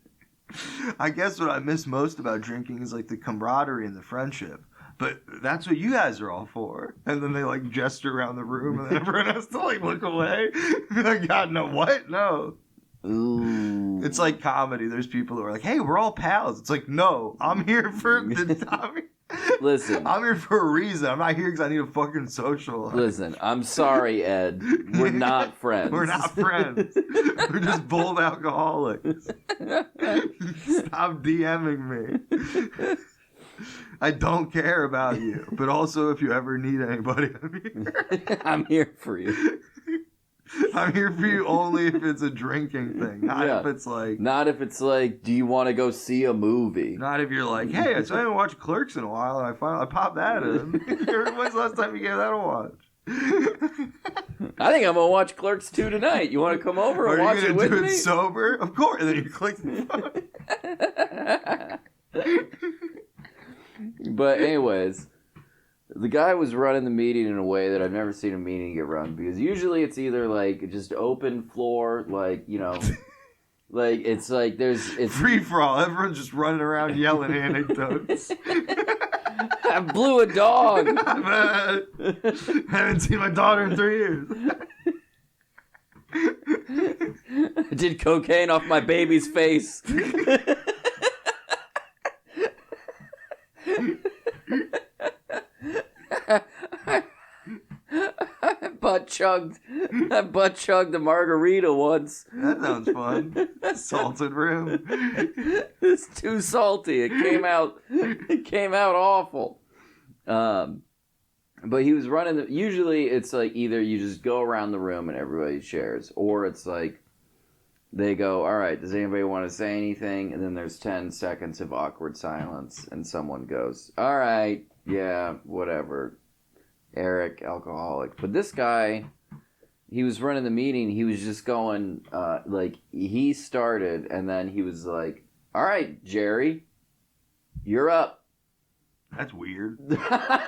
I guess what I miss most about drinking is like the camaraderie and the friendship. But that's what you guys are all for. And then they like gesture around the room and then everyone has to like look away. Like, God, no, what? No. Ooh. It's like comedy. There's people who are like, "Hey, we're all pals." It's like, no, I'm here for Listen, I'm here for a reason. I'm not here because I need a fucking social. Listen, I'm sorry, Ed. We're not friends. We're not friends. We're just bold alcoholics. Stop DMing me. I don't care about you. But also, if you ever need anybody, I'm here. I'm here for you. I'm here for you only if it's a drinking thing. Not if it's like... do you want to go see a movie? Not if you're like, hey, I haven't watched Clerks in a while, and I popped that in. When's the last time you gave that a watch? I think I'm going to watch Clerks 2 tonight. You want to come over and watch it with me? Are you going to do it sober? Of course. And then you click the phone. But anyways... The guy was running the meeting in a way that I've never seen a meeting get run, because usually it's either like just open floor, like, you know, like it's like it's free for all. Everyone's just running around yelling anecdotes. I blew a dog. I haven't seen my daughter in 3 years. I did cocaine off my baby's face. I butt chugged a margarita once. That sounds fun. Salted room. It's too salty. It came out awful. But he was running usually it's like either you just go around the room and everybody shares, or it's like they go, all right, does anybody want to say anything? And then there's 10 seconds of awkward silence and someone goes, all right, yeah, whatever. Eric, alcoholic. But this guy, he was running the meeting. He was just going, like, he started, and then he was like, all right, Jerry, you're up. That's weird.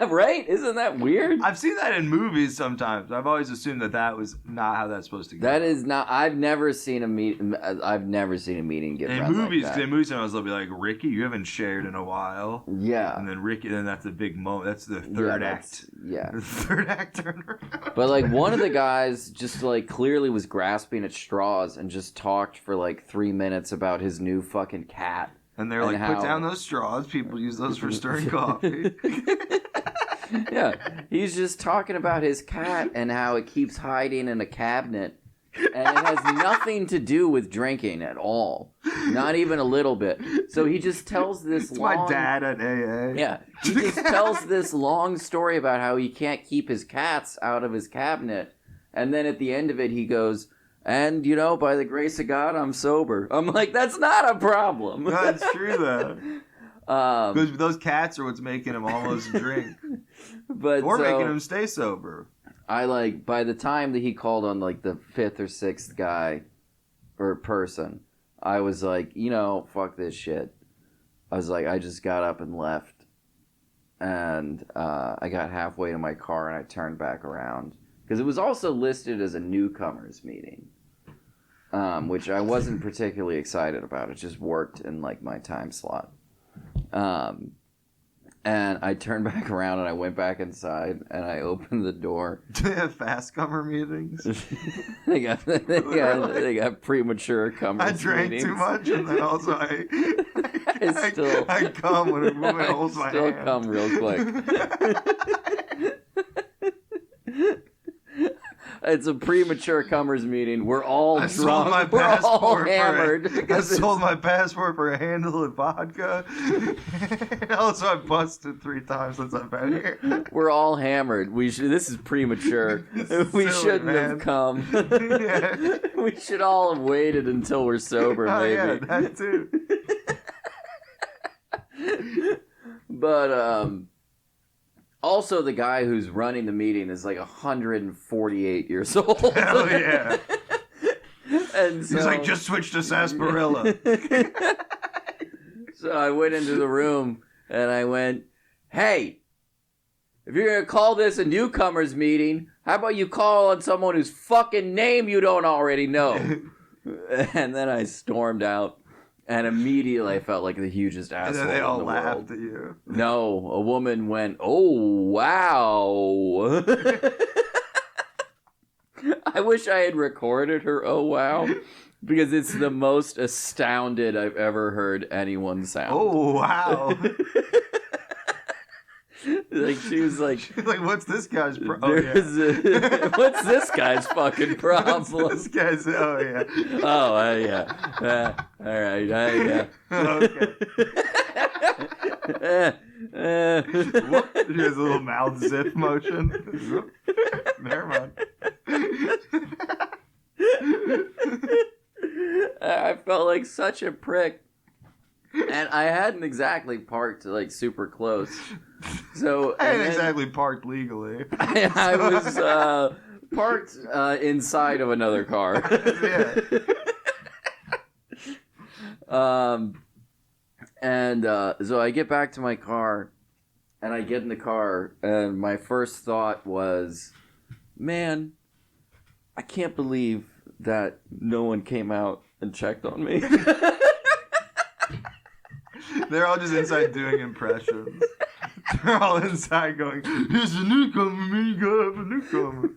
Right? Isn't that weird? I've seen that in movies sometimes. I've always assumed that was not how that's supposed to go. That is not. I've never seen a meeting get in movies. Like that. In movies, sometimes they'll be like, "Ricky, you haven't shared in a while." Yeah. And then Ricky, then that's a big moment. That's the third act. Yeah. The third act turnaround. But like one of the guys just like clearly was grasping at straws and just talked for like 3 minutes about his new fucking cat. And they're like, put down those straws. People use those for stirring coffee. Yeah. He's just talking about his cat and how it keeps hiding in a cabinet. And it has nothing to do with drinking at all. Not even a little bit. So he just tells this my dad at AA. Yeah. He just tells this long story about how he can't keep his cats out of his cabinet. And then at the end of it, he goes... And, you know, by the grace of God, I'm sober. I'm like, that's not a problem. No, it's true, though. Because those cats are what's making him almost drink. Or making him stay sober. By the time that he called on, like, the 5th or 6th guy or person, I was like, you know, fuck this shit. I was like, I just got up and left. And I got halfway to my car and I turned back around. Because it was also listed as a newcomers meeting, which I wasn't particularly excited about. It just worked in like my time slot. And I turned back around and I went back inside and I opened the door. Do they have fast comer meetings? they got premature comer meetings. I drank too much and then also I come when a woman holds my hand. Still come real quick. It's a premature comers meeting. We're all drunk. We're all hammered. I sold my passport for a handle of vodka. And also, I busted 3 times since I've been here. We're all hammered. This is premature. We shouldn't have come. Yeah. We should all have waited until we're sober, maybe. Yeah, that too. But, also, the guy who's running the meeting is like 148 years old. Hell yeah. And so, he's like, just switch to sarsaparilla. So I went into the room and I went, hey, if you're going to call this a newcomers meeting, how about you call on someone whose fucking name you don't already know? And then I stormed out. And immediately I felt like the hugest asshole in the world. And then they all laughed at you. No, a woman went, oh, wow. I wish I had recorded her, oh, wow. Because it's the most astounded I've ever heard anyone sound. Oh, wow. Like, she was like... She's like, what's this guy's problem? What's this guy's fucking problem? What's this guy's... Oh, yeah. Oh, yeah. All right, yeah. Okay. What? She has a little mouth zip motion. Never mind. I felt like such a prick. And I hadn't exactly parked like super close. So I hadn't exactly parked legally. I was parked inside of another car. Yeah. And so I get back to my car, and I get in the car, and my first thought was, man, I can't believe that no one came out and checked on me. They're all just inside doing impressions. They're all inside going, "Here's a newcomer, me, go have a newcomer."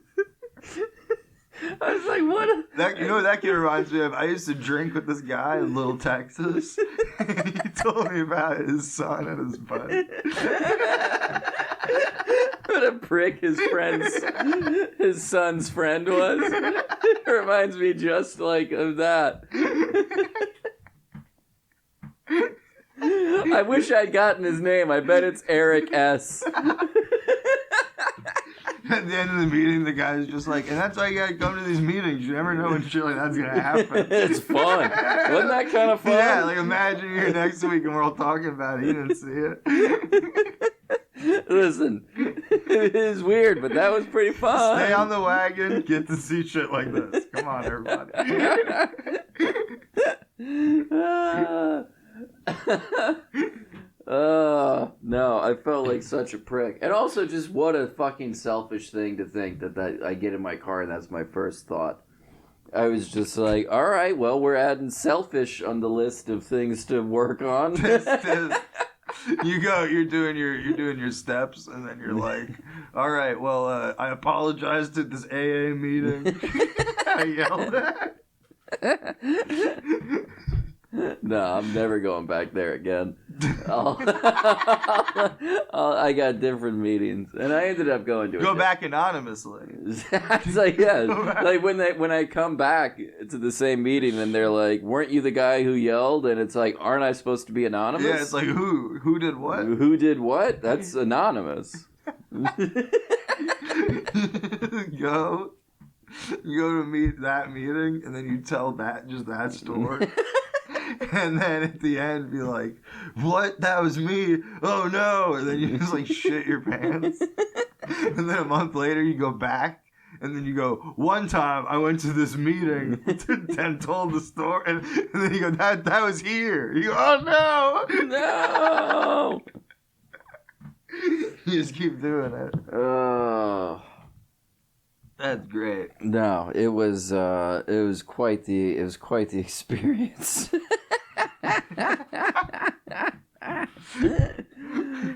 I was like, what? That, you know what that kid reminds me of? I used to drink with this guy in Little Texas. And he told me about his son and his buddy. What a prick his son's friend was. It reminds me just like of that. I wish I'd gotten his name. I bet it's Eric S. At the end of the meeting, the guy's just like, and that's why you gotta come to these meetings. You never know when shit like that's gonna happen. It's fun. Wasn't that kind of fun? Yeah, like imagine you're here next week and we're all talking about it. You didn't see it. Listen, it is weird, but that was pretty fun. Stay on the wagon, get to see shit like this. Come on, everybody. No, I felt like such a prick. And also just what a fucking selfish thing to think that I get in my car and that's my first thought. I was just like, all right, well, we're adding selfish on the list of things to work on. You're doing your steps, and then you're like, all right, well, I apologized at this AA meeting. I yelled at. No, I'm never going back there again. I got different meetings, and I ended up going to go back anonymously. It's like, yeah, like when I come back to the same meeting, and they're like, "Weren't you the guy who yelled?" And it's like, "Aren't I supposed to be anonymous?" Yeah, it's like who did what? Who did what? That's anonymous. You go to that meeting, and then you tell that story. And then at the end, be like, "What? That was me. Oh no!" And then you just like shit your pants. And then a month later, you go back, and then you go, "One time I went to this meeting and told the story," and then you go, "That was here." You go, "Oh no, no!" You just keep doing it. Oh. That's great. No, it was quite the experience.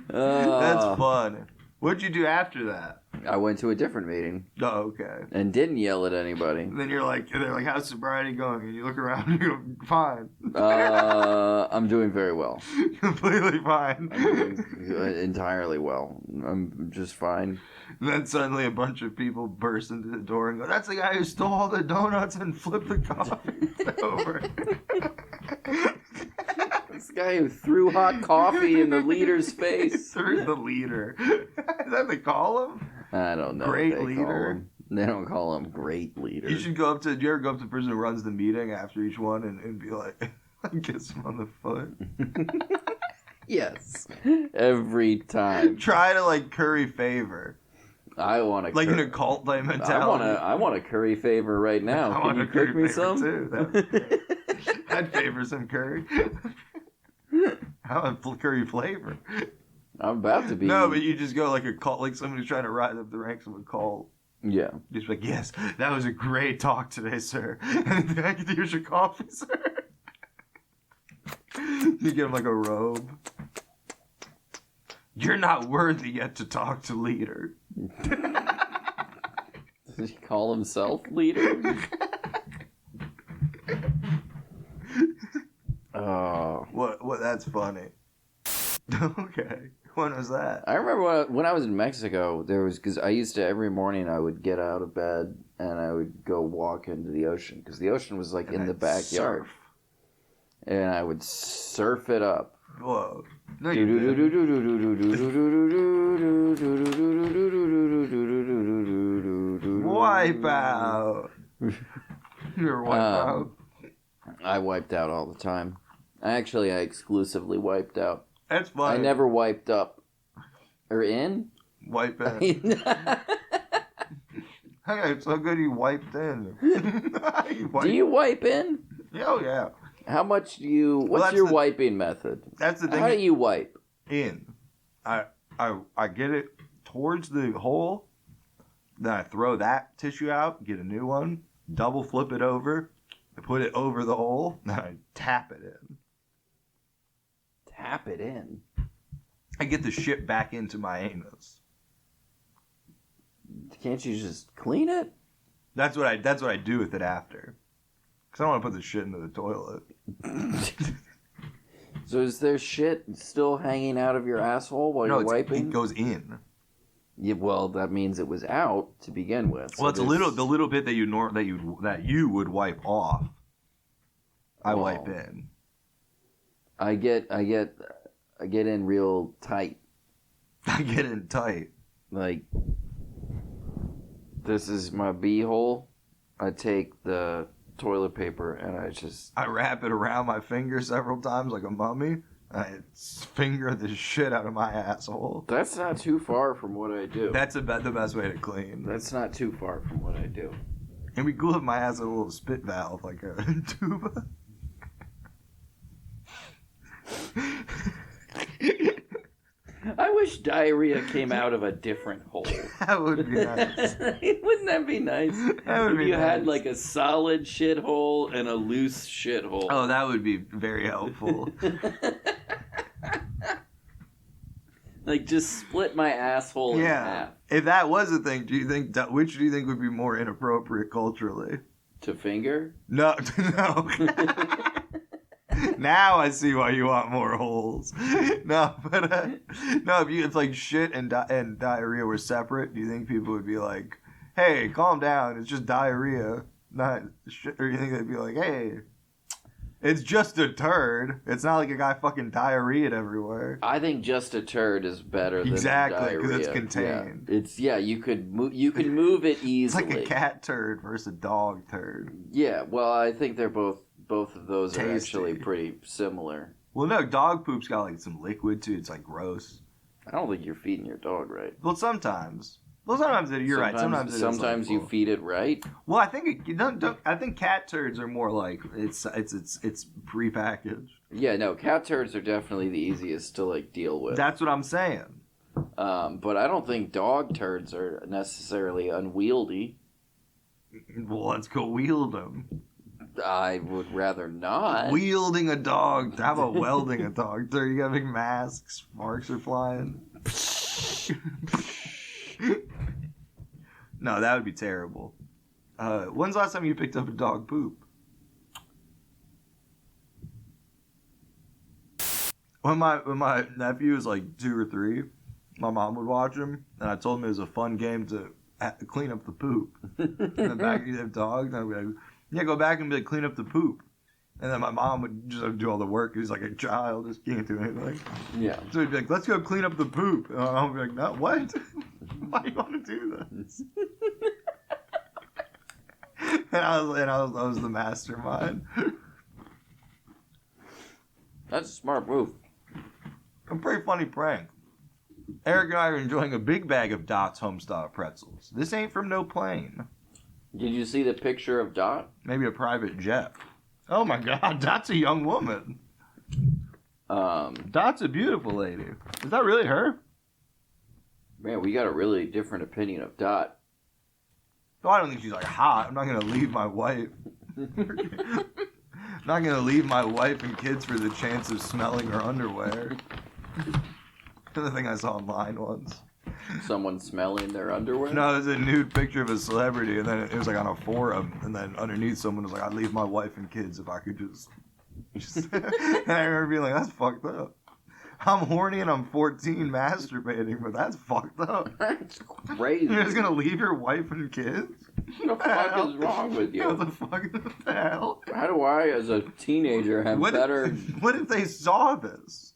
That's fun. What'd you do after that? I went to a different meeting. Oh, okay. And didn't yell at anybody. And then they're like, "How's sobriety going?" And you look around and you go, "Fine." I'm doing very well. Completely fine. I'm doing entirely well. I'm just fine. And then suddenly a bunch of people burst into the door and go, "That's the guy who stole all the donuts and flipped the coffee over." This guy who threw hot coffee in the leader's face. Threw the leader. Is that what they call him? I don't know. Great leader. They don't call him great leader. You should go up to. Do you ever go up to the person who runs the meeting after each one and be like, kiss him on the foot? Yes, every time. Try to like curry favor. I want to like an occult type mentality. I want to curry favor right now. Can you cook me some? Too. I'd favor some curry. I want curry flavor. I'm about to be. No, but you just go like a cult, like somebody who's trying to rise up the ranks of a cult. Yeah. Just like, "Yes, that was a great talk today, sir. Anything I could use your coffee, sir?" You give him like a robe. "You're not worthy yet to talk to leader." Does he call himself leader? That's funny. Okay. When was that? I remember when I was in Mexico, because I used to, every morning I would get out of bed and I would go walk into the ocean, because the ocean was like in the backyard. Surf. And I would surf it up. Whoa. No, wipe out. You're wiped out. I wiped out all the time. I exclusively wiped out. That's funny. I never wiped up. Or in? Wipe in. Hey, it's so good you wiped in. Do you wipe in? Oh, yeah. How much do you... What's your wiping method? That's the thing. How do you wipe? In. I get it towards the hole. Then I throw that tissue out, get a new one, double flip it over, I put it over the hole, then I tap it in. Tap it in? I get the shit back into my anus. Can't you just clean it? That's what I do with it after. Because I don't want to put the shit into the toilet. So is there shit still hanging out of your asshole while you're wiping? It goes in. Yeah, well, that means it was out to begin with. So well, it's the little bit that you would wipe off. I wipe in. I get in real tight. I get in tight. Like, this is my bee-hole. I take the toilet paper and I wrap it around my finger several times like a mummy. I finger the shit out of my asshole. That's not too far from what I do. That's the best way to clean. That's not too far from what I do. It'd be cool if my ass had a little spit valve, like a tuba. I wish diarrhea came out of a different hole. That would be nice. Wouldn't that be nice? That would if be you nice. had like a solid shithole and a loose shithole. Oh, that would be very helpful. Like, just split my asshole in half. If that was a thing, which do you think would be more inappropriate culturally? To finger? No. Now I see why you want more holes. No, but if like shit and diarrhea were separate, do you think people would be like, "Hey, calm down, it's just diarrhea, not shit," or do you think they'd be like, "Hey, it's just a turd. It's not like a guy fucking diarrheaed everywhere." I think just a turd is better than exactly because it's diarrhea. contained. Yeah, you can move it easily. It's like a cat turd versus a dog turd. Yeah, well, I think they're both of those Tasty. are actually pretty similar. Well, no, dog poop's got like some liquid too. It's like gross. I don't think you're feeding your dog right. Well, sometimes. You're right. Sometimes you feed it right. Well, I think I think cat turds are more like it's prepackaged. Yeah, no, cat turds are definitely the easiest to like deal with. That's what I'm saying. But I don't think dog turds are necessarily unwieldy. Well, let's go wield them. I would rather not. Wielding a dog. How about welding a dog? There, you got big masks. Sparks are flying. No, that would be terrible. When's the last time you picked up a dog poop? When my nephew was like 2 or 3, my mom would watch him, and I told him it was a fun game to clean up the poop. In the back, you'd have dogs, and I'd be like, yeah, go back and be like, clean up the poop. And then my mom would just do all the work. He was like a child, just can't do anything. Yeah. So he'd be like, let's go clean up the poop. And my mom would be like, no, what? Why do you want to do this? and I was the mastermind. That's a smart move. A pretty funny prank. Eric and I are enjoying a big bag of Dot's homestyle pretzels. This ain't from no plane. Did you see the picture of Dot? Maybe a private jet. Oh my God, Dot's a young woman. Dot's a beautiful lady. Is that really her? Man, we got a really different opinion of Dot. Oh, I don't think she's like hot. I'm not gonna leave my wife. Not gonna leave my wife and kids for the chance of smelling her underwear. The thing I saw online once. Someone smelling their underwear? No, it was a nude picture of a celebrity, and then it was like on a forum, and then underneath someone was like, "I'd leave my wife and kids if I could just And I remember being like, that's fucked up. I'm horny and I'm 14 masturbating, but that's fucked up. That's crazy. You're just gonna leave your wife and kids? What the fuck is wrong with you? What the hell? How do I, as a teenager, have better... What if they saw this?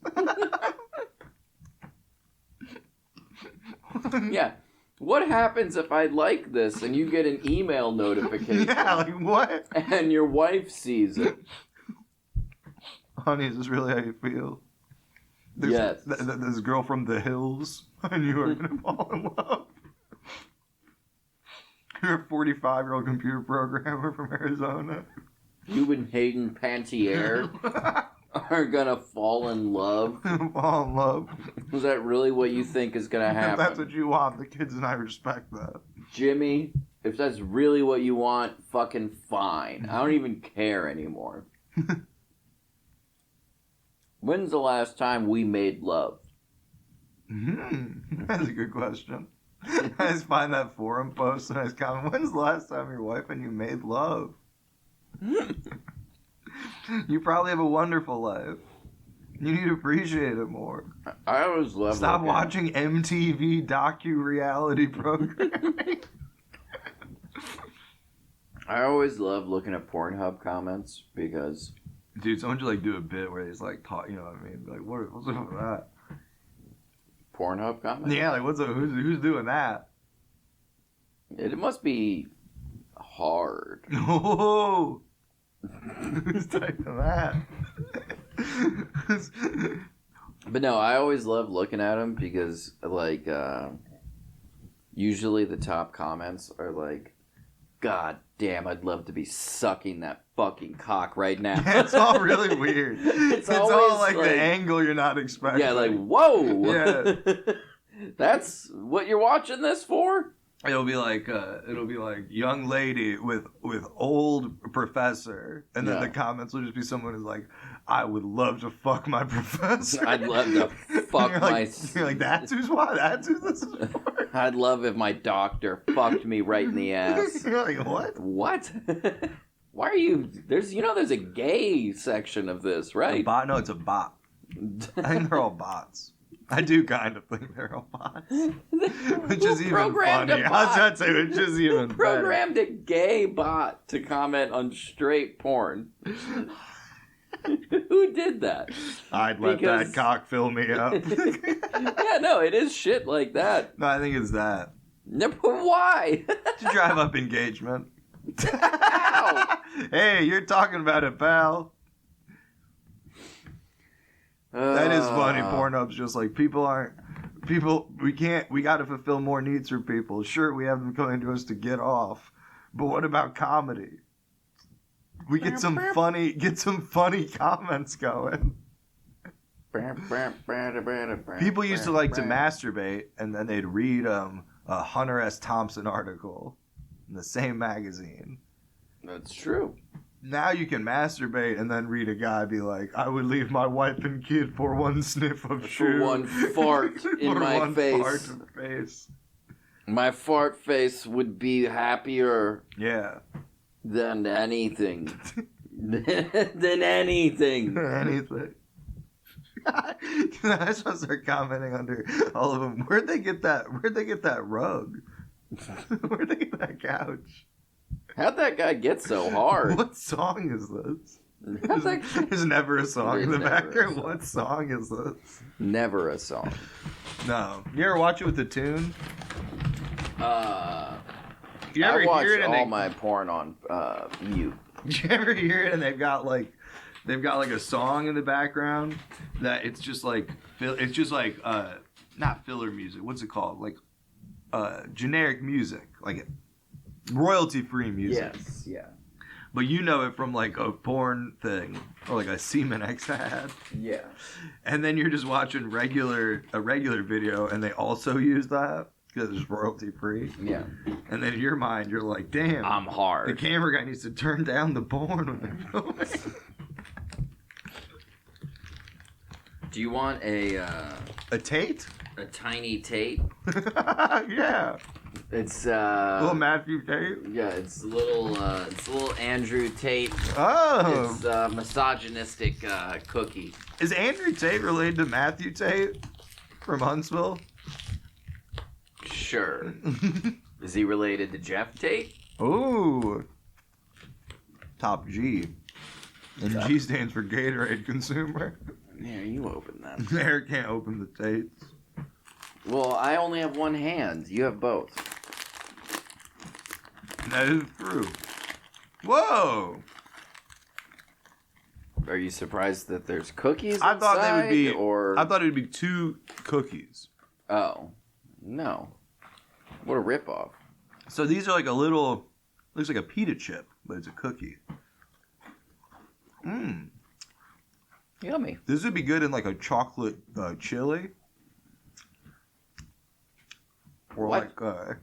Yeah. What happens if I like this and you get an email notification? Yeah, like what? And your wife sees it. Honey, is this really how you feel? Yes. This girl from the hills, and you are going to fall in love. You're a 45-year-old computer programmer from Arizona. You and Hayden Pantier are going to fall in love. Fall in love. Is that really what you think is going to happen? If that's what you want, the kids and I respect that. Jimmy, if that's really what you want, fucking fine. I don't even care anymore. When's the last time we made love? That's a good question. I just find that forum post and I just comment, when's the last time your wife and you made love? You probably have a wonderful life. You need to appreciate it more. I always love Stop watching MTV docu-reality programming. I always love looking at Pornhub comments because... Dude, someone should do a bit where he's talk, you know what I mean? What's up with that? Pornhub comments? Yeah, what's up? Who's doing that? It must be hard. Oh, who's typing that? But no, I always love looking at them because, usually the top comments are God damn, I'd love to be sucking that fucking cock right now. Yeah, it's all really weird. It's all the angle you're not expecting. Yeah, whoa. Yeah. That's what you're watching this for? It'll be young lady with old professor, and then the comments will just be someone who's I would love to fuck my professor. I'd love to fuck my... You're that's who's what? That's who this is for? I'd love if my doctor fucked me right in the ass. You're what? What? Why are you... There's a gay section of this, right? A bot? No, it's a bot. I think they're all bots. I do kind of think they're all bots. Which is even funny. I was about to say, which is even better. Programmed a gay bot to comment on straight porn. Who did that? I'd let that cock fill me up. Yeah, no, it is shit like that. No, I think it's that. No, but why? To drive up engagement. Ow. Hey, you're talking about it, pal. That is funny. Pornhub's just we got to fulfill more needs for people. Sure, we have them coming to us to get off, but what about comedy? We get some funny comments going. People used to to masturbate, and then they'd read a Hunter S. Thompson article in the same magazine. That's true. Now you can masturbate and then read a guy be I would leave my wife and kid for one sniff of shoe. For one fart in my face. Fart in the face. My fart face would be happier. Yeah. Than anything. Than anything. Anything. I just want to start commenting under all of them. Where'd they get that rug? Where'd they get that couch? How'd that guy get so hard? What song is this? There's never a song in the background. What song is this? Never a song. No. You ever watch it with the tune? You ever hear it? All my porn on mute. You ever hear it and they've got a song in the background that it's just not filler music. What's it called? Generic music, royalty-free music. Yes, yeah. But you know it from a porn thing or a Semen X ad. Yeah. And then you're just watching a regular video and they also use that because it's royalty-free. Yeah. And then in your mind you're like, damn, I'm hard. The camera guy needs to turn down the porn when they're filming. Do you want a Tate? A tiny Tate? Yeah. It's Little Matthew Tate? yeah, it's little Andrew Tate. Oh! It's misogynistic cookie. Is Andrew Tate related to Matthew Tate from Huntsville? Sure. Is he related to Jeff Tate? Ooh. Top G. And G stands for Gatorade consumer. Yeah, you open them. Eric can't open the Tates. Well, I only have one hand. You have both. That is true. Whoa! Are you surprised that there's cookies I thought they would be. inside, or I thought it would be 2 cookies. oh, no! What a ripoff! So these are like a little. Looks like a pita chip, but it's a cookie. Mmm. Yummy. This would be good in like a chocolate chili. Or What? like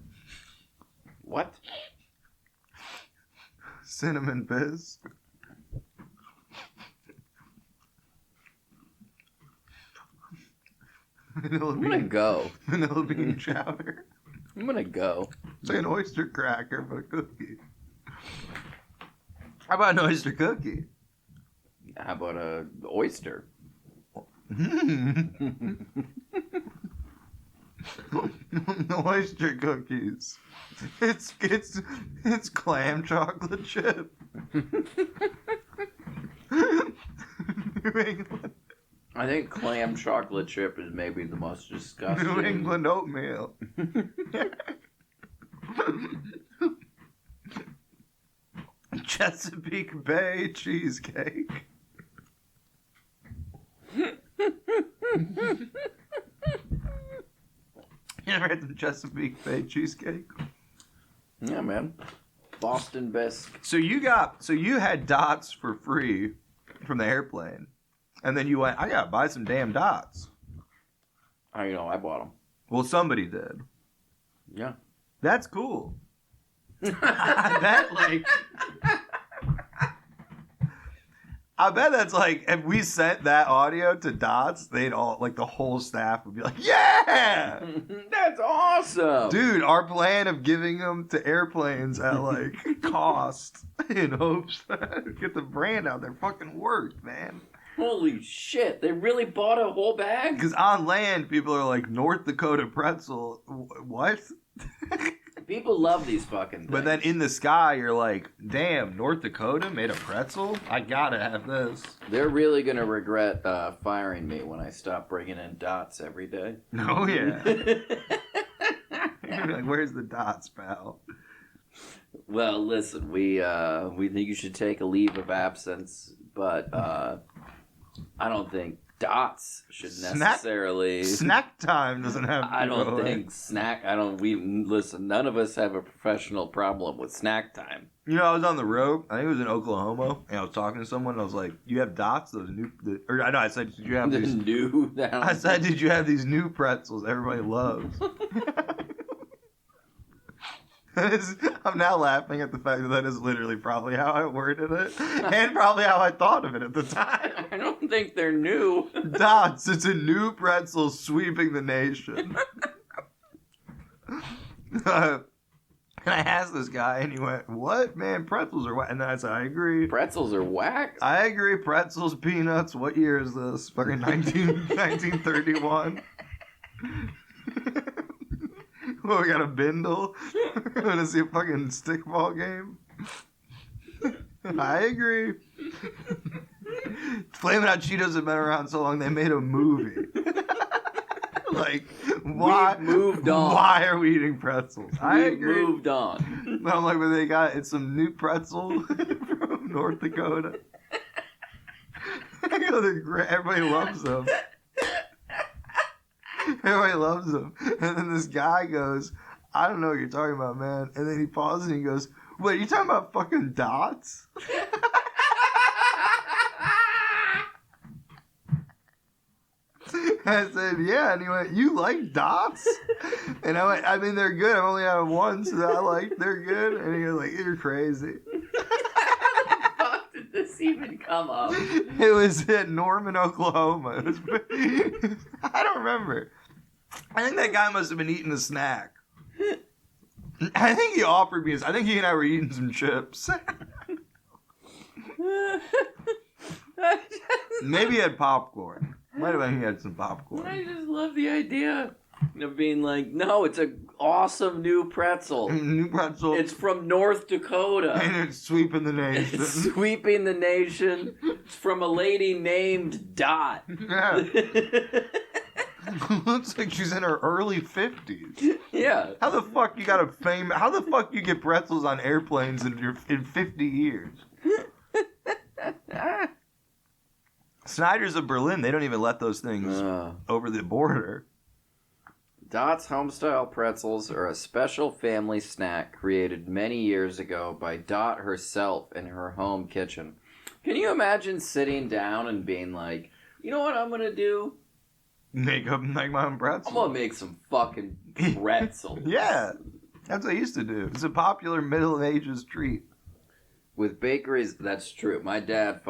What? cinnamon fizz. Vanilla I'm gonna bean. go. Vanilla bean chowder. I'm gonna go. It's like an oyster cracker, but a cookie. How about an oyster cookie? How about a oyster? Oyster cookies. It's clam chocolate chip. New England. I think clam chocolate chip is maybe the most disgusting. New England oatmeal. Chesapeake Bay cheesecake. You ever had some Chesapeake Bay cheesecake? Yeah, man. Boston bisque. So you had dots for free from the airplane, and then you went, I gotta buy some damn dots. I bought them. Well, somebody did. Yeah. That's cool. I bet that's like, if we sent that audio to Dots, they'd all, like, the whole staff would be like, yeah! That's awesome! Dude, our plan of giving them to airplanes at, like, cost in hopes that get the brand out there fucking worked, man. Holy shit, they really bought a whole bag? Because on land, people are like, North Dakota pretzel, what? People love these fucking things. But then in the sky, you're like, damn, North Dakota made a pretzel? I gotta have this. They're really gonna regret firing me when I stop bringing in dots every day. Oh, yeah. Like, where's the dots, pal? Well, listen, we think you should take a leave of absence, but I don't think dots should necessarily. Snack time doesn't have. I don't think snack. Listen. None of us have a professional problem with snack time. You know, I was on the road. I think it was in Oklahoma, and I was talking to someone. And I was like, "You have dots? Those new?" Or I know. I said, "Did you have these new?" I said, "Did you have these new pretzels? Everybody loves." I'm now laughing at the fact that is literally probably how I worded it, and probably how I thought of it at the time. I don't think they're new. Dots, it's a new pretzel sweeping the nation. And I asked this guy, and he went, "What, man? Pretzels are whack." And then I said, "I agree. Pretzels are whack." I agree. Pretzels, peanuts. What year is this? Fucking 1931. Well, we got a bindle. We're gonna see a fucking stickball game. I agree. Flamin' Hot Cheetos have been around so long they made a movie. Like, why? We've moved on. Why are we eating pretzels? I agree. Moved on. But I'm like, but it's some new pretzel from North Dakota. They're great. Everybody loves them. Everybody loves them. And then this guy goes, "I don't know what you're talking about, man." And then he pauses and he goes, "Wait, you talking about fucking dots?" I said, "Yeah." And he went, "You like dots?" And I went, "I mean, they're good. I've only had one, so they're good." And he was like, "You're crazy." How did this even come up? It was at Norman, Oklahoma. I don't remember. I think that guy must have been eating a snack. I think he offered me. I think he and I were eating some chips. Maybe he had popcorn. Might have been he had some popcorn. I just love the idea of being like, no, it's an awesome new pretzel. New pretzel. It's from North Dakota. And it's sweeping the nation. It's sweeping the nation. It's from a lady named Dot. Yeah. Looks like she's in her early 50s. Yeah. How the fuck you got a fame? How the fuck you get pretzels on airplanes in 50 years? Snyder's of Berlin, they don't even let those things over the border. Dot's homestyle pretzels are a special family snack created many years ago by Dot herself in her home kitchen. Can you imagine sitting down and being like, you know what I'm going to do? Make my own pretzels. I'm going to make some fucking pretzels. Yeah, that's what I used to do. It's a popular Middle Ages treat. With bakeries, that's true. My dad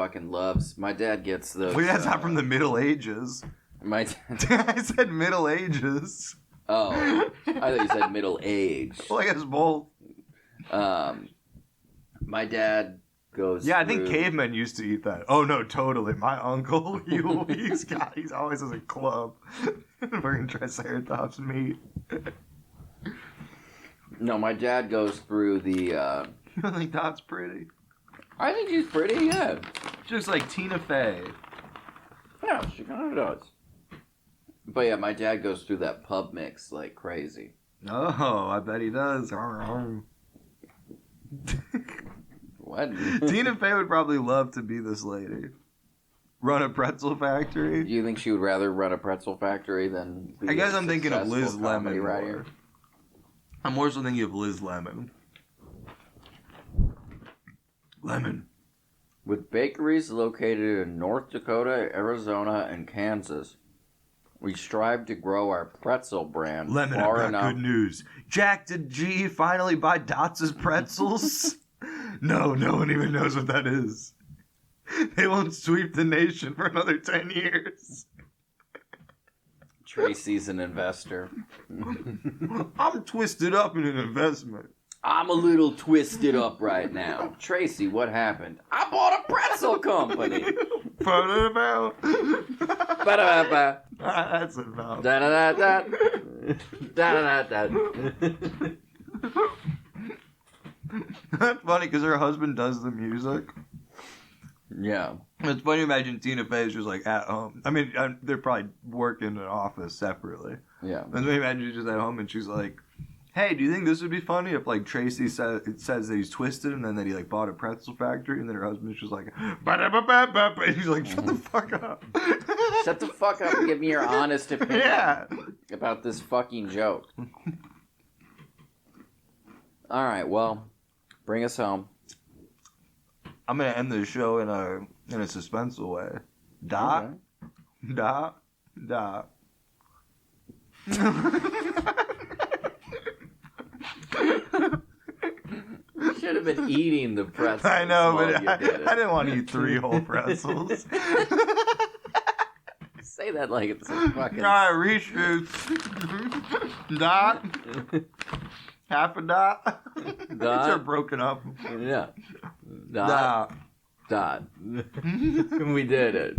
gets those. Wait, that's not from the Middle Ages. I said Middle Ages. Oh, I thought you said middle age. Well, I guess both. My dad goes. Yeah, I think cavemen used to eat that. Oh no, totally. My uncle, he's always has a club. Fucking Triceratops meat. No, my dad goes through the. You don't think Dot's pretty? I think she's pretty. Yeah. Just like Tina Fey. Yeah, she kind of does. But yeah, my dad goes through that pub mix like crazy. Oh, I bet he does. What? Tina Fey would probably love to be this lady. Run a pretzel factory. Do you think she would rather run a pretzel factory than be I guess I'm thinking of Liz Lemon right here. I'm more so thinking of Liz Lemon. Lemon. With bakeries located in North Dakota, Arizona, and Kansas, we strive to grow our pretzel brand Lemon, far I've got enough. good news. Jack, did G finally buy Dots' pretzels? No, no one even knows what that is. They won't sweep the nation for another 10 years. Tracy's an investor. I'm twisted up in an investment. I'm a little twisted up right now. Tracy, what happened? I bought a pretzel company. Ba-da-ba. Ba-da-ba-ba. That's enough. Da-da-da-da. Da-da-da-da. That's funny because her husband does the music. Yeah. It's funny to imagine Tina Fey's just like at home. I mean, they're probably working in an office separately. Yeah. And then imagine she's just at home and she's like, hey, do you think this would be funny if like Tracy says that he's twisted and then that he like bought a pretzel factory and then her husband's just like, ba-da-ba-ba-ba, and he's like, shut the fuck up. Shut the fuck up and give me your honest opinion about this fucking joke. All right, well, bring us home. I'm gonna end the show in a suspenseful way. Dot, Okay. dot, dot. You should have been eating the pretzels. I know, while but you did it. I didn't want to eat 3 whole pretzels. Say that like it's a fucking... Alright, reshoots. Dot. Half a dot. Dot. These are broken up. Yeah. Dot. Dot. Dot. We did it.